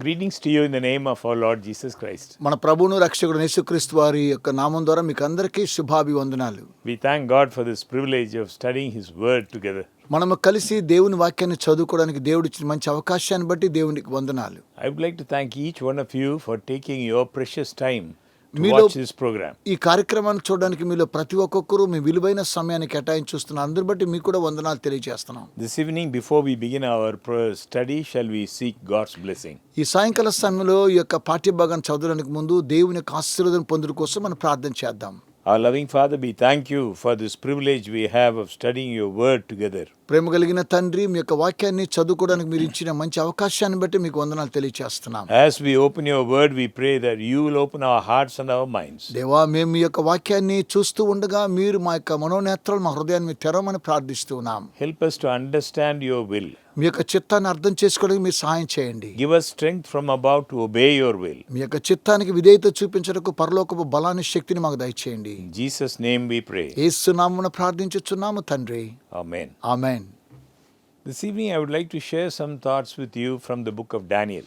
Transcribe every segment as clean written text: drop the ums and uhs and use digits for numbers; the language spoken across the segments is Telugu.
Greetings to you in the name of our Lord Jesus Christ. మన ప్రభువును రక్షకుడు యేసుక్రీస్తు వారి యొక్క నామం ద్వారా మీకు అందరికీ శుభాభివందనాలు. We thank God for this privilege of studying His Word together. మనము కలిసి దేవుని వాక్యాన్ని చదువుకోవడానికి దేవుడు ఇచ్చిన మంచి అవకాశాన్ని బట్టి దేవునికి వందనాలు. I would like to thank each one of you for taking your precious time to మీలో watch this program. ఈ కార్యక్రమాన్ని చూడడానికి మీలో ప్రతి ఒక్కొక్కరు మీ విలువైన సమయాన్ని కేటాయించి చూస్తున్నారు. అందరి బట్టి మీకు కూడా వందనాలు తెలియజేస్తున్నాం. This evening, before we begin our study, shall we seek God's blessing? ఈ సాయంకాల సమయంలో ఈ యొక్క పాఠ్యభాగాన్ని చదవడానికి ముందు దేవుని యొక్క ఆశీర్వాదం పొందుట కోసం మనం ప్రార్థన చేద్దాం. Our loving Father, we thank you for this privilege we have of studying your Word together. ప్రేమ కలిగిన తండ్రి, మీ యొక్క వాక్యాన్ని చదువుకోవడానికి మీరు ఇచ్చిన మంచి అవకాశాన్ని బట్టి మీకు వందనాలు తెలియజేస్తున్నాం. As we open your Word, we pray that you will open our hearts and our minds. దేవా, మేము మీ యొక్క వాక్యాన్ని చూస్తూ ఉండగా మీరు మా యొక్క మనోనేత్రాలు, మా హృదయాన్ని మీరు తెరవమని ప్రార్థిస్తూ ఉన్నాం. Help us to understand your will. మీ యొక్క చిత్తాన్ని అర్థం చేసుకోవడానికి మీరు సహాయం చేయండి. Give us strength from above to obey your will. మీ యొక్క చిత్తానికి విధేయత చూపించడానికి పరలోకపు బలాన్ని, శక్తిని మాకు దయచేయండి. In Jesus' name we pray. యేసు నామమున ప్రార్థించుచున్నాము తండ్రి. Amen. Amen. This evening I would like to share some thoughts with you from the book of Daniel.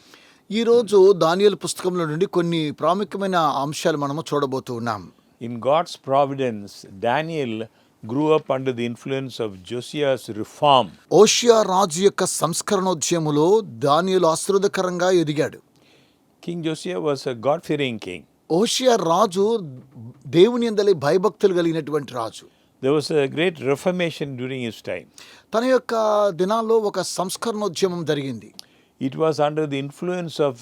ఈ రోజు దానియేలు పుస్తకంలో నుండి కొన్ని ప్రాముఖ్యమైన అంశాలు మనము చూడబోతూ ఉన్నాం. In God's providence, Daniel grew up under the influence of Josiah's reform. ఓషియా రాజు యొక్క సంస్కరణోద్యమములో దానియేలు ఆశీర్వాదకరంగా ఎదిగాడు. King Josiah was a God-fearing king. ఓషియా రాజు దేవుని యందలి భయభక్తులు కలిగినటువంటి రాజు. There was a great reformation during his time. తన యొక్క దినాల్లో ఒక సంస్కరణోద్యమం జరిగింది. It was under the influence of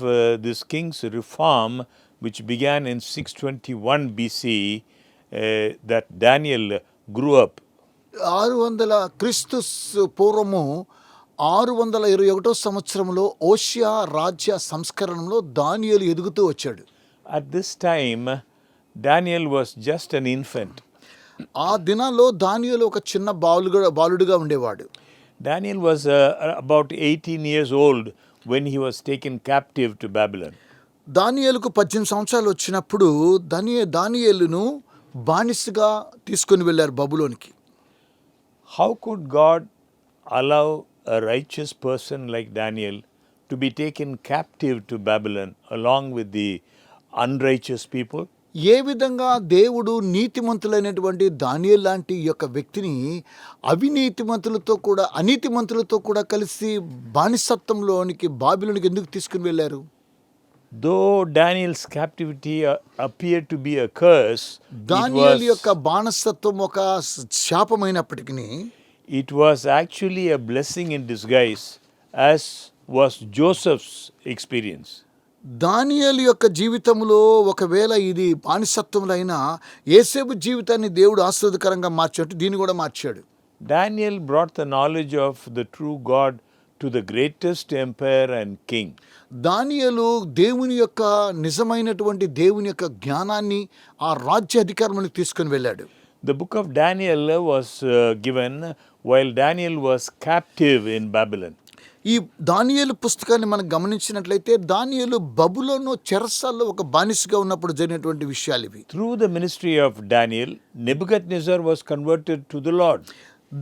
this king's reform, which began in 621 BC, that Daniel grew up. 600 క్రీస్తు పూర్వము 621 సంవత్సరంలో ఓషియా రాజ్య సంస్కరణలో దానియేలు ఎదుగుతూ వచ్చాడు. At this time, Daniel was just an infant. ఆ దినాల్లో దానియేలు ఒక చిన్న బాలుడుగా ఉండేవాడు. Daniel was about 18 years old when he was taken captive to Babylon. దానియేలుకు 18 సంవత్సరాలు వచ్చినప్పుడు దానియేలును బానిసగా తీసుకొని వెళ్ళారు బబులోనికి. How could God allow a righteous person like Daniel to be taken captive to Babylon along with the unrighteous people? ఏ విధంగా దేవుడు నీతిమంతులైనటువంటి దానియేలు లాంటి యొక్క వ్యక్తిని అనీతిమంతులతో కూడా కలిసి బానిసత్వంలోనికి బాబిలోనికి ఎందుకు తీసుకుని వెళ్ళారు? Though Daniel's captivity appeared to be a curse, దానియేలు యొక్క బానిసత్వం ఒక శాపమైనప్పటికీ it was actually a blessing in disguise, as was Joseph's experience. దానియేలు యొక్క జీవితంలో ఒకవేళ ఇది బానిసత్వంలో అయినా యోసేపు జీవితాన్ని దేవుడు ఆశీర్వాదకరంగా మార్చాడు. దీన్ని కూడా మార్చాడు. Daniel brought the knowledge of the true God to the greatest emperor and king. దానియేలు దేవుని యొక్క నిజమైనటువంటి దేవుని యొక్క జ్ఞానాన్ని ఆ రాజ్య అధికారంలోకి తీసుకొని వెళ్ళాడు. The book of Daniel was given while Daniel was captive in Babylon. ఈ దానియేలు పుస్తకాన్ని మనం గమనించినట్లయితే దానియేలు బబులోను చెరసాల్లో ఒక బానిసగా ఉన్నప్పుడు జరిగినటువంటి విషయాలు ఇవి. Through the ministry of Daniel, Nebuchadnezzar was converted to the Lord.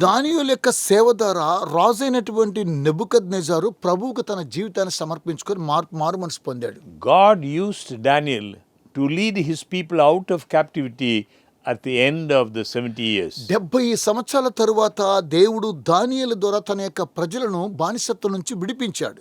దానియేలు యొక్క సేవ ద్వారా రాజైనటువంటి నెబుకద్నెజారు ప్రభువుకు తన జీవితాన్ని సమర్పించుకొని మారు మనసు పొందాడు. God used Daniel to lead his people out of captivity at the end of the 70 years. 70 సంవత్సరాల తరువాత దేవుడు దానియేలు ద్వారా తన యొక్క ప్రజలను బానిసత్వం నుంచి విడిపించాడు.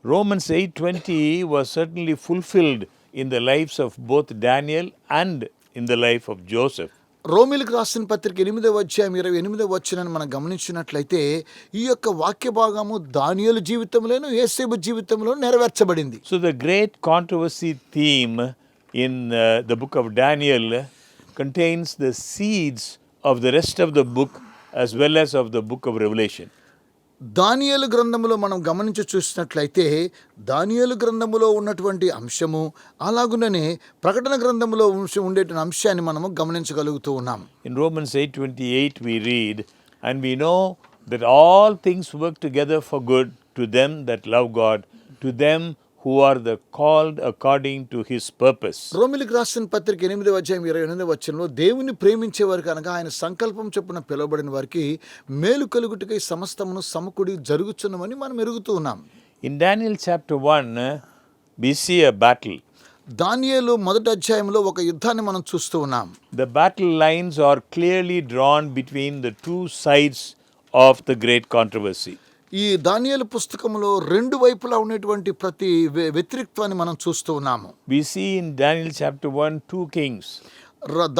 Romans 8:20 was certainly fulfilled in the lives of both Daniel and in the life of Joseph. రోమీయులకు రాసిన పత్రిక 8వ అధ్యాయం 28వ వచనాన్ని మనం గమనించినట్లయితే ఈ యొక్క వాక్య భాగము దానియేలు జీవితంలోను యోసేపు జీవితంలో నెరవేర్చబడింది. So the great controversy theme in the book of Daniel contains the seeds of the rest of the book as well as of the book of Revelation. దానియేలు గ్రంథములో మనం గమనించి చూసినట్లయితే దానియేలు గ్రంథములో ఉన్నటువంటి అంశము అలాగుననే ప్రకటన గ్రంథములో ఉండేటువంటి అంశాన్ని మనము గమనించగలుగుతూ ఉన్నాం. In Romans 8:28 we read, and we know that all things work together for good to them that love God, to them who are the called according to his purpose. రోమీయులకు రాసిన పత్రిక 8వ అధ్యాయం 28వ వచనంలో దేవుని ప్రేమించేవారు కనుక ఆయన సంకల్పం చొప్పున పిలువబడిన వారికి మేలు కలుగుటకై సమస్తమును సమకూడి జరుగుచున్నమని మనం ఎరుగుతూ ఉన్నాం. In Daniel chapter 1, we see a battle. దానియేలు మొదటి అధ్యాయంలో ఒక యుద్ధాన్ని మనం చూస్తూ ఉన్నాం. The battle lines are clearly drawn between the two sides of the great controversy. ఈ దానియేలు పుస్తకంలో రెండు వైపులా ఉన్నటువంటి ప్రతి వ్యతిరేకత్వాన్ని మనం చూస్తూ ఉన్నాము. We see in Daniel chapter 1 two kings.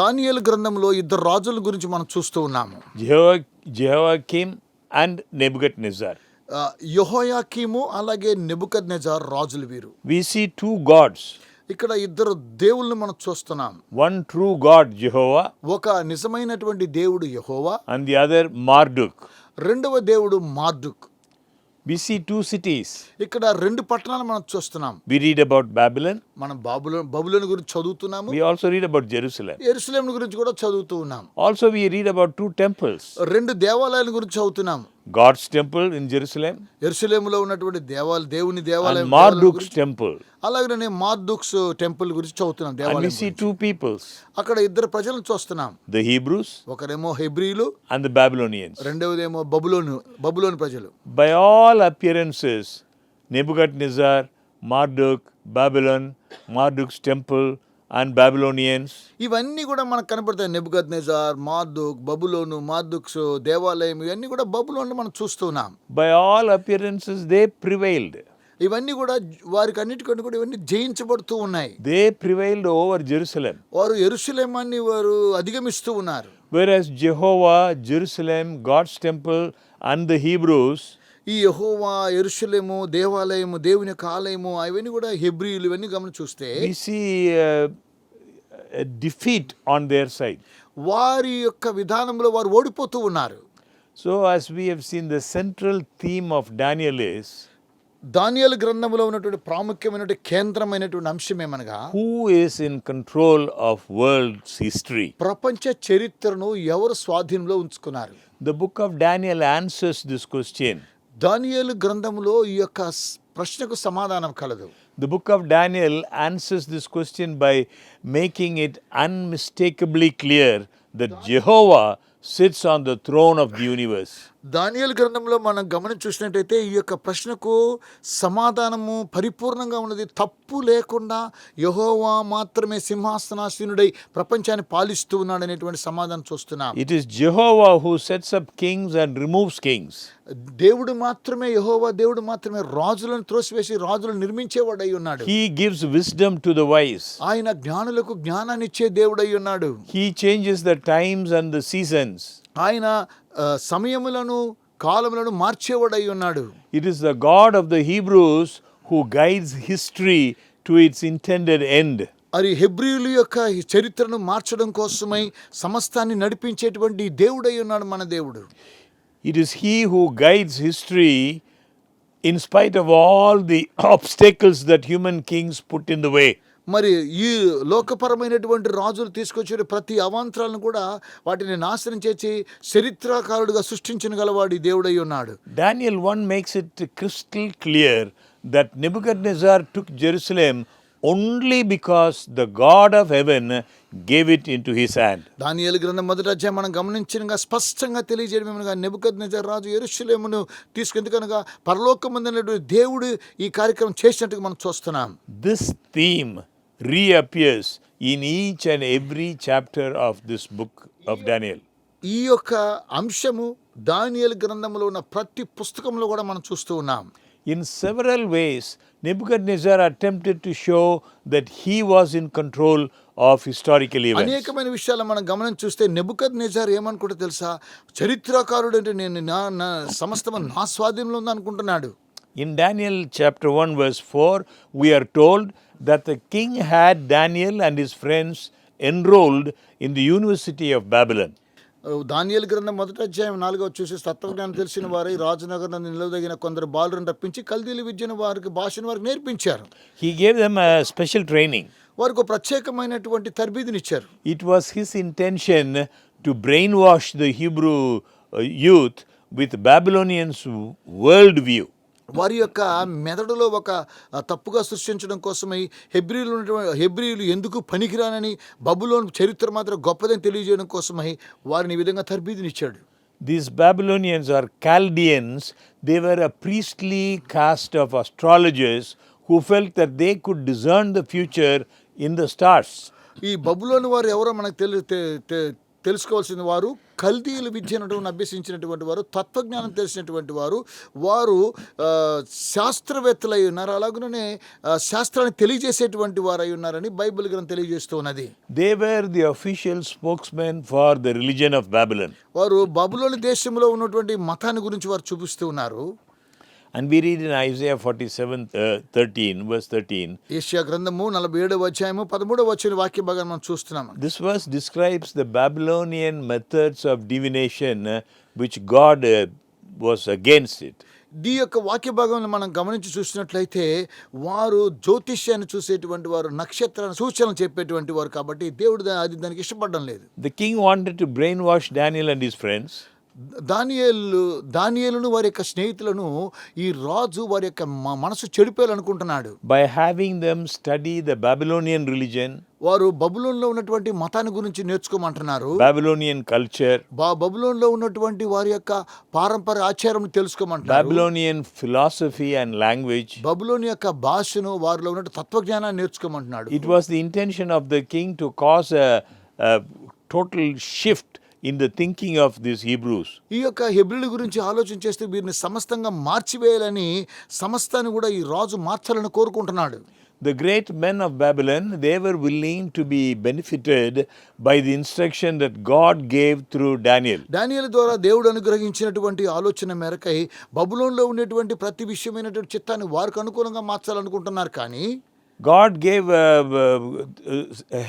దానియేలు గ్రంథంలో ఇద్దరు రాజుల గురించి మనం చూస్తూ ఉన్నాము. Jehoiakim and Nebuchadnezzar. యెహోయాకీము అలాగే నెబుకద్నెజార్ రాజులు వీరు. We see two gods. ఇక్కడ ఇద్దరు దేవుళ్ళని మనం చూస్తున్నాం. One true God, Jehovah, ఒక నిజమైనటువంటి దేవుడు యెహోవా, and the other Marduk. రెండవ దేవుడు మార్దుక్. We see two cities. ఇక్కడ రెండు పట్టణాలు మనం చూస్తున్నాం. We read about Babylon. మనం బబులోను గురించి చదువుతున్నాము. We also read about Jerusalem. యెరూషలేము గురించి కూడా చదువుతూ ఉన్నాం. Also we read about two temples. రెండు దేవాలయాల గురించి చదువుతున్నాం. God's temple in Jerusalem యెరూషలేములో ఉన్నటువంటి దేవుని and దేవాలయం, Marduk's temple. అలాగే మార్దుక్స్ టెంపుల్ గురించి చదువుతున్నాం. And we దేవాలయం see two peoples, అక్కడ ఇద్దరు ప్రజలను చూస్తున్నాం. the Hebrews ఒకరేమో హెబ్రీలు, and the Babylonians. రెండవదేమో బబులోను ప్రజలు. By all appearances, Nebuchadnezzar, Marduk, Babylon, Marduk's temple and Babylonians, ఇవన్నీ కూడా మనకు కనపడతాయి. నెబుకద్నెజార్, మార్దుక్, బబులోను, మార్దుక్స్ దేవాలయం, ఇవన్నీ కూడా బబులోను మనం చూస్తున్నాం. by all appearances they prevailed. ఇవన్నీ కూడా వారికి అన్నిటికంటే కూడా ఇవన్నీ జయించబడుతూ ఉన్నాయి. They prevailed over Jerusalem. వారు యెరూషలేమాన్ని వారు అధిగమిస్తూ ఉన్నారు. Whereas Jehovah, Jerusalem, God's temple and the Hebrews, ఈ యెహోవా, యెరూషలేము, దేవాలయము, దేవుని యొక్క ఆలయము, అవన్నీ కూడా హెబ్రీయులు, ఇవన్నీ గమనించి చూస్తే we see a defeat on their side. వారి యొక్క విధానంలో వారు ఓడిపోతూ ఉన్నారు. So as we have seen, the central theme of Daniel is దానియేలు గ్రంథంలో ఉన్నటువంటి ప్రాముఖ్యమైనటువంటి కేంద్రమైనటువంటి అంశం ఏమనగా, who is in control of world's history. ప్రపంచ చరిత్రను ఎవరు స్వాధీనంలో ఉంచుకున్నారు? The book of Daniel answers this question. దానియేలు గ్రంథంలో ఈ యొక్క ప్రశ్నకు సమాధానం కలదు. The book of Daniel answers this question by making it unmistakably clear that Jehovah sits on the throne of the universe. దానియేలు గ్రంథంలో మనం గమనించి చూసినట్టయితే ఈ యొక్క ప్రశ్నకు సమాధానము పరిపూర్ణంగా ఉన్నది. తప్పు లేకుండా యెహోవా మాత్రమే సింహాసనాసీనుడై ప్రపంచాన్ని పాలిస్తూ ఉన్నాడు అనేటువంటి సమాధానం చూస్తున్నాం. It is Jehovah who sets up kings and removes kings. దేవుడు మాత్రమే, యెహోవా దేవుడు మాత్రమే రాజులను త్రోసివేసి రాజులను నిర్మించేవాడై ఉన్నాడు. He gives wisdom to the wise. ఆయన జ్ఞానులకు జ్ఞానాన్ని ఇచ్చే దేవుడై ఉన్నాడు. He changes the times and the seasons. ఆయన సమయములను కాలములను మార్చేవాడై ఉన్నాడు. It is the God of the Hebrews who guides history to its intended end. అది హెబ్రీయుల యొక్క చరిత్రను మార్చడం కోసమై సమస్తాన్ని నడిపించేటువంటి దేవుడై ఉన్నాడు మన దేవుడు. It is He who guides history in spite of all the obstacles that human kings put in the way. మరి ఈ లోకపరమైనటువంటి రాజులు తీసుకొచ్చే ప్రతి అవాంతరాలను కూడా వాటిని నాశనం చేసి చరిత్రకారుడుగా సృష్టించిన గలవాడు దేవుడై ఉన్నాడు. Daniel 1 makes it crystal clear that Nebuchadnezzar took Jerusalem only because the God of heaven gave it into his hand. దానియేలు గ్రంథం మొదటి అధ్యాయం మనం గమనించినగా స్పష్టంగా తెలియజేయడం ఏమనగా, నెబుకద్నెజర్ రాజు యెరూషలేమును తీసుకెందుకనగా పరలోకమందున్నటువంటి దేవుడు ఈ కార్యక్రమం చేసినట్టుగా మనం చూస్తున్నాం. This theme reappears in each and every chapter of this book of Daniel. ఈ యొక్క అంశము దానియేలు గ్రంథంలో ఉన్న ప్రతి పుస్తకంలో కూడా మనం చూస్తూ ఉన్నాం. In several ways, Nebuchadnezzar attempted to show that he was in control of historical events. అనేకమైన విషయాలు మనం గమనించి చూస్తే నెబుకద్నెజర్ ఏమనుకుంటా తెలుసా, చరిత్రకారుడు అంటే నేను నా సమస్తం నా స్వాధీనంలో ఉంది అనుకుంటున్నాడు. In Daniel chapter 1 verse 4, we are told that the king had Daniel and his friends enrolled in the University of Babylon. దానియేలు గ్రంథం మొదటి అధ్యాయం 4వ చూసి తత్వజ్ఞానం తెలిసిన వారి రాజనగరం నిలదగిన కొందరు బాలులను రప్పించి కల్దీల విద్యను వారికి భాషను వారికి నేర్పించారు. He gave them a special training. వారికి ఒక ప్రత్యేకమైనటువంటి తర్బీదునిచ్చారు. It was his intention to brainwash the Hebrew youth with Babylonians' worldview. వారి యొక్క మెదడులో ఒక తప్పుగా సృష్టించడం కోసమై హెబ్రీయులు ఎందుకు పనికిరానని, బబులోను చరిత్ర మాత్రం గొప్పదని తెలియజేయడం కోసమై వారిని ఈ విధంగా తర్బీదునిచ్చాడు. These Babylonians or Chaldeans, they were a priestly caste of astrologers who felt that they could discern the future in the stars. ఈ బబులోని వారు ఎవరో మనకు తెలుసుకోవాల్సిన వారు కల్దీయుల విద్యను అభ్యసించినటువంటి వారు, తత్వజ్ఞానం తెలిసినటువంటి వారు, వారు శాస్త్రవేత్తలై ఉన్నారు. అలాగనే శాస్త్రాన్ని తెలియజేసేటువంటి వారు అయి ఉన్నారని బైబిల్ గ్రంథం తెలియజేస్తూ ఉన్నది. They were the official spokesmen for the religion of Babylon. వారు బబులోని దేశంలో ఉన్నటువంటి మతాన్ని గురించి వారు చూపిస్తూ ఉన్నారు. And we read in Isaiah 47:13, verse 13. యెషయా గ్రంథము 47వ అధ్యాయము 13వ వచన వాక్య భాగాన్ని మనం చూస్తున్నాము. This verse describes the Babylonian methods of divination which God was against it. ఈ యొక్క వాక్య భాగంలో మనం గమనించి చూసినట్లయితే వారు జ్యోతిష్యాన్ని చూసేటువంటి వారు, నక్షత్రాన్ని సూచనలు చెప్పేటువంటి వారు, కాబట్టి దేవుడు దానికి ఇష్టపడడం లేదు. The king wanted to brainwash Daniel and his friends. దానియేలును వారి యొక్క స్నేహితులను ఈ రాజు వారి యొక్క మనసు చెడిపోయాలనుకుంటున్నాడు. By having them study the Babylonian religion, వారు బబులోన్లో ఉన్నటువంటి మతాన్ని గురించి నేర్చుకోమంటున్నారు. Babylonian culture, బబులోన్లో ఉన్నటువంటి వారి యొక్క పారంపర్య ఆచారం తెలుసుకోమంటున్నారు. Babylonian philosophy and language. బబులోని యొక్క భాషను, వారిలో ఉన్న తత్వజ్ఞానాన్ని నేర్చుకోమంటున్నాడు. It was the intention of the king to cause a total shift in the thinking of these Hebrews. ఈ యొక్క హెబ్రీల గురించి ఆలోచన చేస్తే వీరిని సమస్తంగా మార్చివేయాలని, సమస్తాన్ని కూడా ఈ రాజు మార్చాలని కోరుకుంటున్నాడు. The great men of Babylon, they were willing to be benefited by the instruction that God gave through Daniel. దానియేలు ద్వారా దేవుడు అనుగ్రహించినటువంటి ఆలోచన మేరకై బబులోన్లో ఉండేటువంటి ప్రతి విషయమైనటువంటి చిత్తాన్ని వారికి అనుకూలంగా మార్చాలనుకుంటున్నారు. కానీ God gave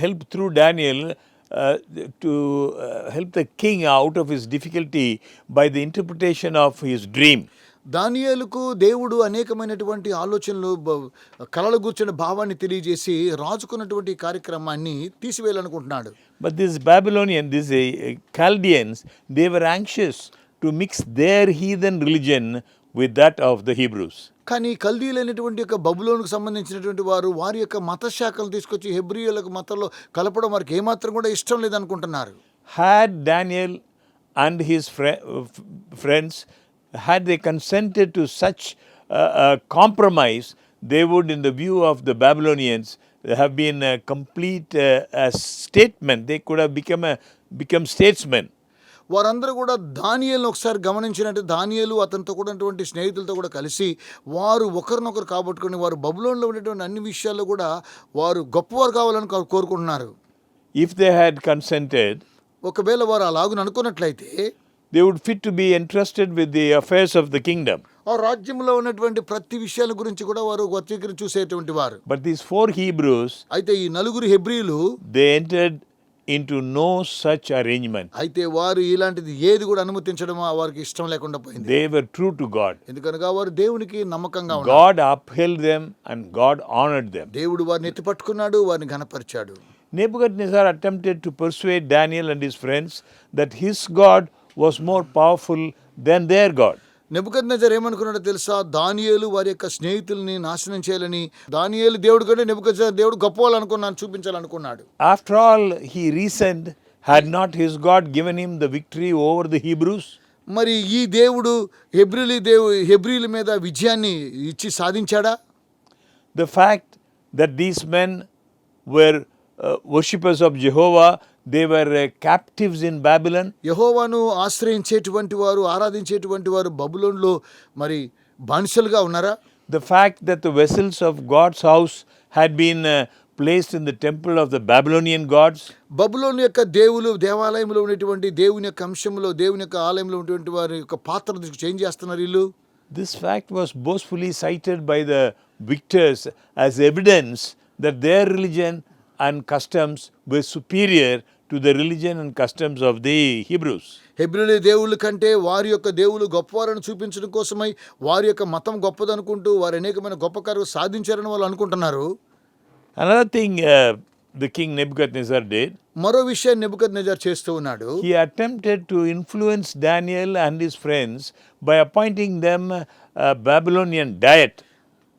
help through Daniel to help the king out of his difficulty by the interpretation of his dream. దానియేలుకు దేవుడు అనేకమైనటువంటి ఆలోచనలు, కలలు కూర్చున్న భావాన్ని తెలియజేసి రాజుకున్నటువంటి కార్యక్రమాన్ని తీసివేయాలనుకుంటున్నాడు. But these Chaldeans, they were anxious to mix their heathen religion with that of the Hebrews. కానీ కల్దీలైనటువంటి యొక్క బబులోనుకు సంబంధించినటువంటి వారు వారి యొక్క మత శాఖలు తీసుకొచ్చి హెబ్రీయులకు మతంలో కలపడం వారికి ఏమాత్రం కూడా ఇష్టం లేదనుకుంటున్నారు. Had Daniel and his friends, had they consented to such a compromise, they would, in the view of the Babylonians, have been a complete statement. They could have become statesmen. వారందరూ కూడా దానియేలును ఒకసారి గమనించినట్టు, దానియేలు అతనితో కూడా ఉన్నటువంటి స్నేహితులతో కూడా కలిసి వారు ఒకరినొకరు కాబట్టుకొని వారు బబులోన్లో ఉండేటువంటి అన్ని విషయాల్లో కూడా వారు గొప్పవారు కావాలని కోరుకుంటున్నారు. If they had consented, ఒకవేళ వారు అలాగున అనుకున్నట్లయితే they would fit to be entrusted with the affairs of the kingdom. ఆ రాజ్యంలో ఉన్నటువంటి ప్రతి విషయాల గురించి కూడా వారు వర్తీకరించి చూసేటువంటి వారు. But these 4 Hebrews, అయితే ఈ నలుగురు హెబ్రీలు they entered into no such arrangement. అయితే వారు ఇలాంటిది ఏది కూడా అనుమతించడం వారికి ఇష్టం లేకుండా పోయింది. They were true to God. ఎందుకనగా వారు దేవునికి నమ్మకంగా ఉన్నారు. God upheld them and God honored them. దేవుడు వారిని ఎత్తి పట్టుకున్నాడు, వారిని ఘనపరిచాడు. Nebuchadnezzar attempted to persuade Daniel and his friends that his God was more powerful than their God. Nebuchadnezzar ఏమనుకున్నాడో తెలుసా? దానియేలు వారి యొక్క స్నేహితుల్ని నాశనం చేయాలని, దానియేలు దేవుడు కంటే నెబుకద్నెజర్ దేవుడు గొప్పవాళ్ళనుకున్నాను చూపించాలనుకున్నాడు. After all, he reasoned, had not his God given him the victory over the Hebrews? మరి ఈ దేవుడు హెబ్రీల మీద విజయాన్ని ఇచ్చి సాధించాడా? The fact that these men were worshippers of Jehovah, they were captives in Babylon. యెహోవాను ఆశ్రయించేటువంటి వారు, ఆరాధించేటువంటి వారు బబులోన్లో మరి బానిసలుగా ఉన్నారా? The fact that the vessels of God's house had been placed in the temple of the Babylonian gods. బబులోను యొక్క దేవాలయంలో ఉన్నటువంటి దేవుని యొక్క అంశంలో, దేవుని యొక్క ఆలయంలో ఉన్నటువంటి వారి యొక్క పాత్రను చేంజ్ చేస్తున్నారు వీళ్ళు. This fact was boastfully cited by the victors as evidence that their religion and customs were superior to the religion and customs of the Hebrews. హెబ్రీల దేవుళ్ళ కంటే వారి యొక్క దేవుళ్ళు గొప్పవారని చూపించడం కోసమై వారి యొక్క మతం గొప్పదనుకుంటూ వారు అనేకమైన గొప్ప కార్యాలు సాధించారని వాళ్ళు అనుకుంటున్నారు. Another thing the king Nebuchadnezzar did, మరో విషయాన్ని నెబుకద్నెజర్ చేస్తూ ఉన్నాడు. he attempted to influence Daniel and his friends by appointing them a Babylonian diet.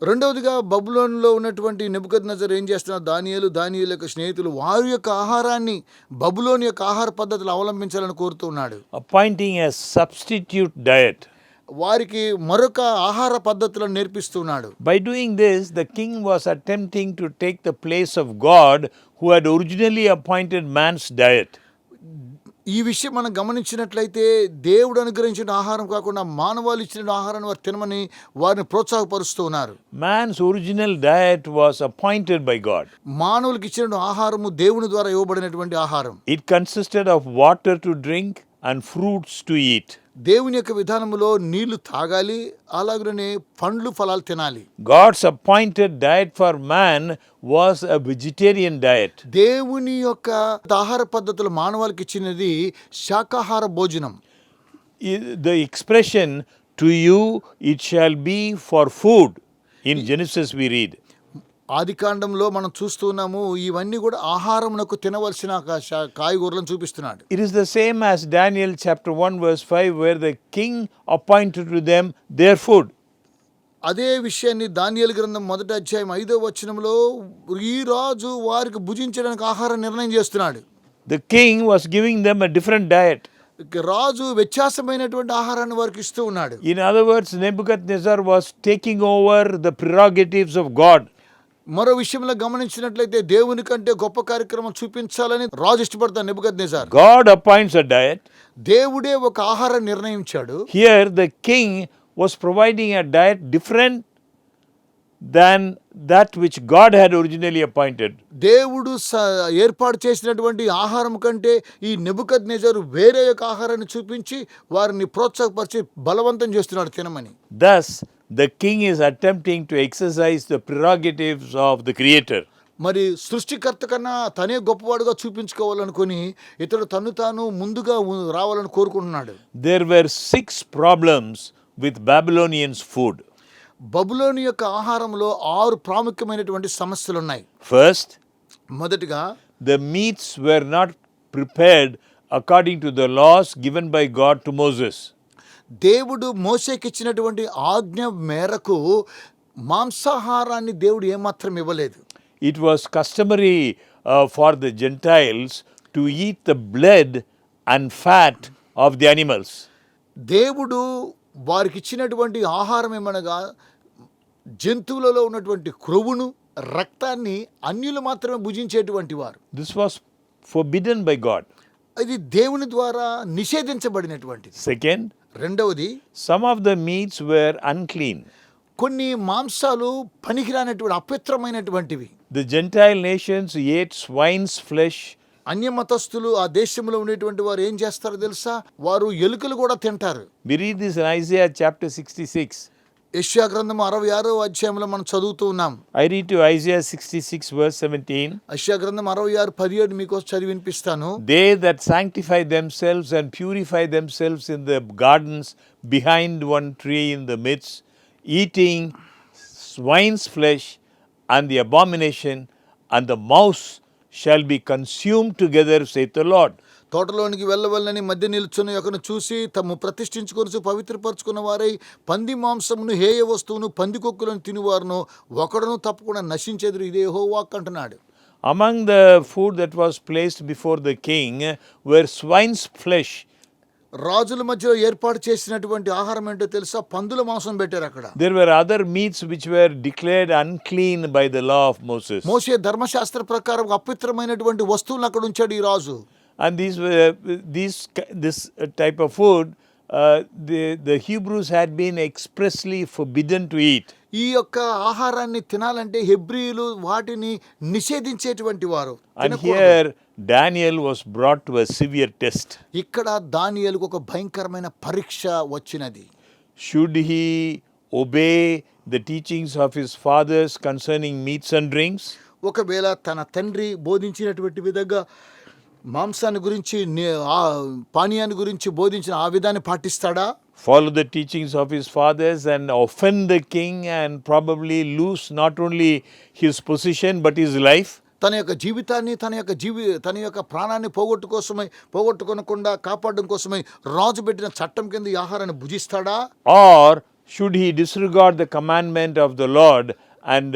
రెండవదిగా బబులోనులో ఉన్నటువంటి నెబుకద్నెజర్ ఏం చేస్తున్నారు, దానియేలు యొక్క స్నేహితులు వారి యొక్క ఆహారాన్ని బబులోని యొక్క ఆహార పద్ధతులు అవలంబించాలని కోరుతున్నాడు. appointing a substitute diet. వారికి మరొక ఆహార పద్ధతులను నేర్పిస్తున్నాడు. By doing this, the king was attempting to take the place of God, who had originally appointed man's diet. ఈ విషయం మనం గమనించినట్లయితే దేవుడు అనుగ్రహించిన ఆహారం కాకుండా మానవాళి ఇచ్చిన ఆహారాన్ని వారు తినమని వారిని ప్రోత్సాహపరుస్తూ ఉన్నారు. Man's original diet was appointed by God. మానవులకు ఇచ్చిన ఆహారము దేవుని ద్వారా ఇవ్వబడినటువంటి ఆహారం. It consisted of water to drink and fruits to eat. దేవుని యొక్క విధానములో నీళ్లు తాగాలి, అలాగనే పండ్లు ఫలాలు తినాలి. God's appointed diet for man was a vegetarian diet. దేవుని యొక్క ఆహార పద్ధతులు మానవాళికి ఇచ్చినది శాకాహార భోజనం. The expression "to you it shall be for food" in Genesis we read. ఆదికాండంలో మనం చూస్తున్నాము, ఇవన్నీ కూడా ఆహారమునకు తినవలసిన కాయగూరలను చూపిస్తున్నాడు. It is the same as Daniel chapter 1 verse 5, where the king appointed to them their food. అదే విషయాన్ని దానియేలు గ్రంథం 1వ అధ్యాయం 5వ వచనంలో ఈ రాజు వారికి భుజించడానికి ఆహారం నిర్ణయం చేస్తున్నాడు. The king was giving them a different diet. రాజు వ్యత్యాసమైనటువంటి ఆహారాన్ని వారికి ఇస్తూ ఉన్నాడు. In other words, Nebuchadnezzar was taking over the prerogatives of God. మరో విషయంలో గమనించినట్లయితే దేవుని కంటే గొప్ప కార్యక్రమం చూపించాలని రాజు ఇష్టపడతాడు Nebuchadnezzar. God appoints a diet. దేవుడే ఒక ఆహారం నిర్ణయించాడు. Here the king was providing a diet different than that which God had originally appointed. దేవుడు ఏర్పాటు చేసినటువంటి ఆహారం కంటే ఈ నెబుకద్నెజరు వేరే ఒక ఆహారాన్ని చూపించి వారిని ప్రోత్సాహపరిచి బలవంతం చేస్తున్నాడు తినమని. Thus the king is attempting to exercise the prerogatives of the creator. మరి సృష్టికర్త కన్నా తనే గొప్పవాడుగా చూపించుకోవాలనుకొని ఇతడు తాను ముందుగా రావాలని కోరుకుంటున్నాడు. There were 6 problems with Babylonians' food. బబులోని యొక్క ఆహారంలో 6 ప్రాముఖ్యమైనటువంటి సమస్యలు ఉన్నాయి. First, మొదటిగా the meats were not prepared according to the laws given by God to Moses. దేవుడు మోషేకి ఇచ్చినటువంటి ఆజ్ఞ మేరకు మాంసాహారాన్ని దేవుడు ఏమాత్రం ఇవ్వలేదు. It was customary for the Gentiles to eat the blood and fat of the animals. దేవుడు వారికి ఇచ్చినటువంటి ఆహారం ఏమనగా జంతువులలో ఉన్నటువంటి క్రొవ్వును, రక్తాన్ని అన్యులు మాత్రమే భుజించేటువంటి వారు. This was forbidden by God. ఇది దేవుని ద్వారా నిషేధించబడినటువంటిది. Second, రెండవది, some of the meats were unclean. కొన్ని మాంసాలు పనికిరానటువంటి అపవిత్రమైనటువంటివి. The Gentile nations ate swine's flesh. అన్య మతస్థులు ఆ దేశంలో ఉండేటువంటి వారు ఏం చేస్తారో తెలుసా, వారు ఎలుకలు కూడా తింటారు. We read this in Isaiah chapter 66. యెషయా గ్రంథం 66వ అధ్యాయంలో మనం చదువుతూ ఉన్నాం. I read to Isaiah 66 verse 17. యెషయా గ్రంథం 66:17 మీకు చదివి వినిపిస్తాను. They that sanctify themselves and purify themselves in the gardens behind one tree in the midst, eating swine's flesh and the abomination, and the mouse shall be consumed together, saith the Lord. తోటలోనికి వెళ్ళవల్లని మధ్య నిల్చుని ఒకను చూసి తమ్ము ప్రతిష్ఠించుకొని పవిత్రపరచుకున్న వారై పంది మాంసమును, హేయ వస్తువును, పందికొక్కులను తినువారును ఒకడును తప్పకుండా నశించెదరు, ఇదే యెహోవా అంటున్నాడు. Among the food that was placed before the king were swine's flesh. రాజుల మధ్యలో ఏర్పాటు చేసినటువంటి ఆహారం ఏంటో తెలుసా, పందుల మాంసం పెట్టారు అక్కడ. There were other meats which were declared unclean by the law of Moses. మోషే ధర్మశాస్త్ర ప్రకారం అపవిత్రమైనటువంటి వస్తువులను అక్కడ ఉంచాడు ఈ రాజు. And this type of food, the Hebrews had been expressly forbidden to eat. ఈ యొక్క ఆహారాన్ని తినాలంటే హెబ్రీయులు వాటిని నిషేధించేటువంటి వారు. And here Daniel was brought to a severe test. ఇక్కడ దానియేలుకు ఒక భయంకరమైన పరీక్ష వచ్చినది. Should he obey the teachings of his fathers concerning meats and drinks? ఒకవేళ తన తండ్రి బోధించినటువంటి విధంగా మాంసాన్ని గురించి, పానీయాన్ని గురించి బోధించిన ఆ విధాన్ని పాటిస్తాడా? Follow the teachings of his fathers and offend the king and probably lose not only his position but his life? తన యొక్క జీవితాన్ని, తన యొక్క ప్రాణాన్ని పోగొట్టుకోనకుండా కాపాడడం కోసమై రాజు పెట్టిన చట్టం కింద ఈ ఆహారాన్ని భుజిస్తాడా? Or should he disregard the commandment of the Lord and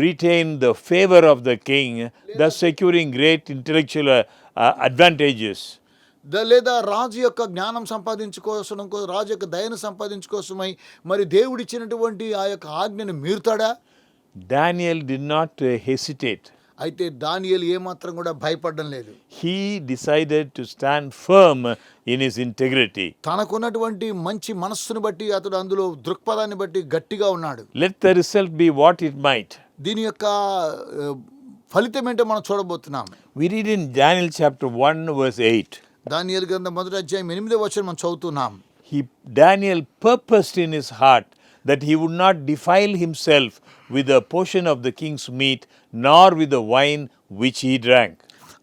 retain the favor of the king, thus securing great intellectual advantages? లేదా రాజు యొక్క జ్ఞానం సంపాదించుకోసం, రాజు యొక్క దయను సంపాదించుకోసమై మరి దేవుడిచ్చినటువంటి ఆ యొక్క ఆజ్ఞను మీరుతాడా? Daniel did not hesitate. అయితే దానియేలు ఏమాత్రం కూడా భయపడడం లేదు. He decided to stand firm in his integrity. తనకున్నటువంటి మంచి మనస్సును బట్టి అతడు అందులో దృక్పథాన్ని బట్టి గట్టిగా ఉన్నాడు. Let the result be what it might. దీని యొక్క ఫలితం ఏంటో మనం చూడబోతున్నాం. We read in Daniel chapter 1 verse 8. దానియేలు గ్రంథం 1వ అధ్యాయం 8వ వచనం మనం చదువుతున్నాం. Daniel purposed in his heart that he would not defile himself with a portion of the king's meat, nor with the wine which he drank.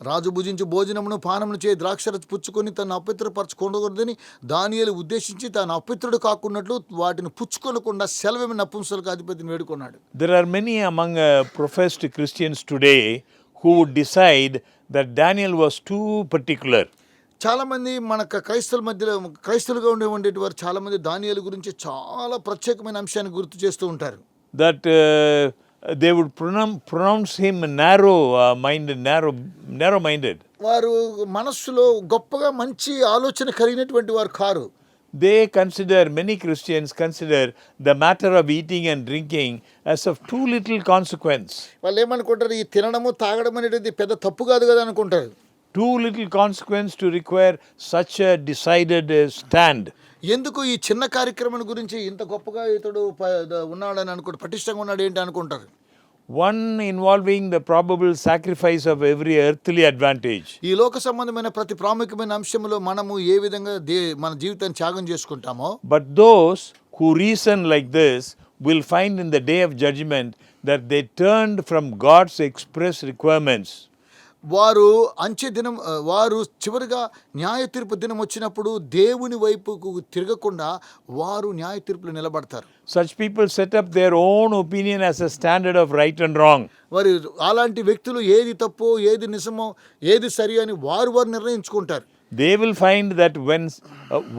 రాజు భుజించి భోజనమును పానమును చేయి ద్రాక్షరస పుచ్చుకొని తను అపవిత్రపరచుకోకూడదని దానియేలు ఉద్దేశించి తాను అపవిత్రుడు కాకున్నట్లు వాటిని పుచ్చుకొనకుండా సెలవేమి నపుంసకులకు అధిపతిని వేడుకున్నాడు. There are many among professed Christians today who would decide that Daniel was too particular. చాలామంది మన క్రైస్తవులుగా ఉండేటువంటి వారు చాలామంది దానియేలు గురించి చాలా ప్రత్యేకమైన అంశాన్ని గుర్తు చేస్తూ ఉంటారు. That they would pronounce him narrow-minded. వారు మనస్సులో గొప్పగా మంచి ఆలోచన కలిగినటువంటి వారు car. Many Christians consider the matter of eating and drinking as of too little consequence. వాళ్ళు ఏమనుకుంటారు, ఈ తినడము తాగడం అనేది పెద్ద తప్పు కాదు కదా అనుకుంటారు. Too little consequence to require such a decided stand. ఎందుకు ఈ చిన్న కార్యక్రమం గురించి ఇంత గొప్పగా ఇతడు ఉన్నాడని అనుకుంటారు, పటిష్టంగా ఉన్నాడు ఏంటి అనుకుంటారు. One involving the probable sacrifice of every earthly advantage. ఈ లోక సంబంధమైన ప్రతి ప్రాముఖ్యమైన అంశంలో మనము ఏ విధంగా మన జీవితాన్ని త్యాగం చేసుకుంటామో. But those who reason like this will find in the day of judgment that they turned from God's express requirements. వారు వారు చివరిగా న్యాయ తీర్పు దినం వచ్చినప్పుడు దేవుని వైపుకు తిరగకుండా వారు న్యాయ తీర్పులో నిలబడతారు. Such people set up their own opinion as a standard of right and wrong. వారు అలాంటి వ్యక్తులు ఏది తప్పో ఏది నిజమో ఏది సరి అని వారు నిర్ణయించుకుంటారు. They will find that when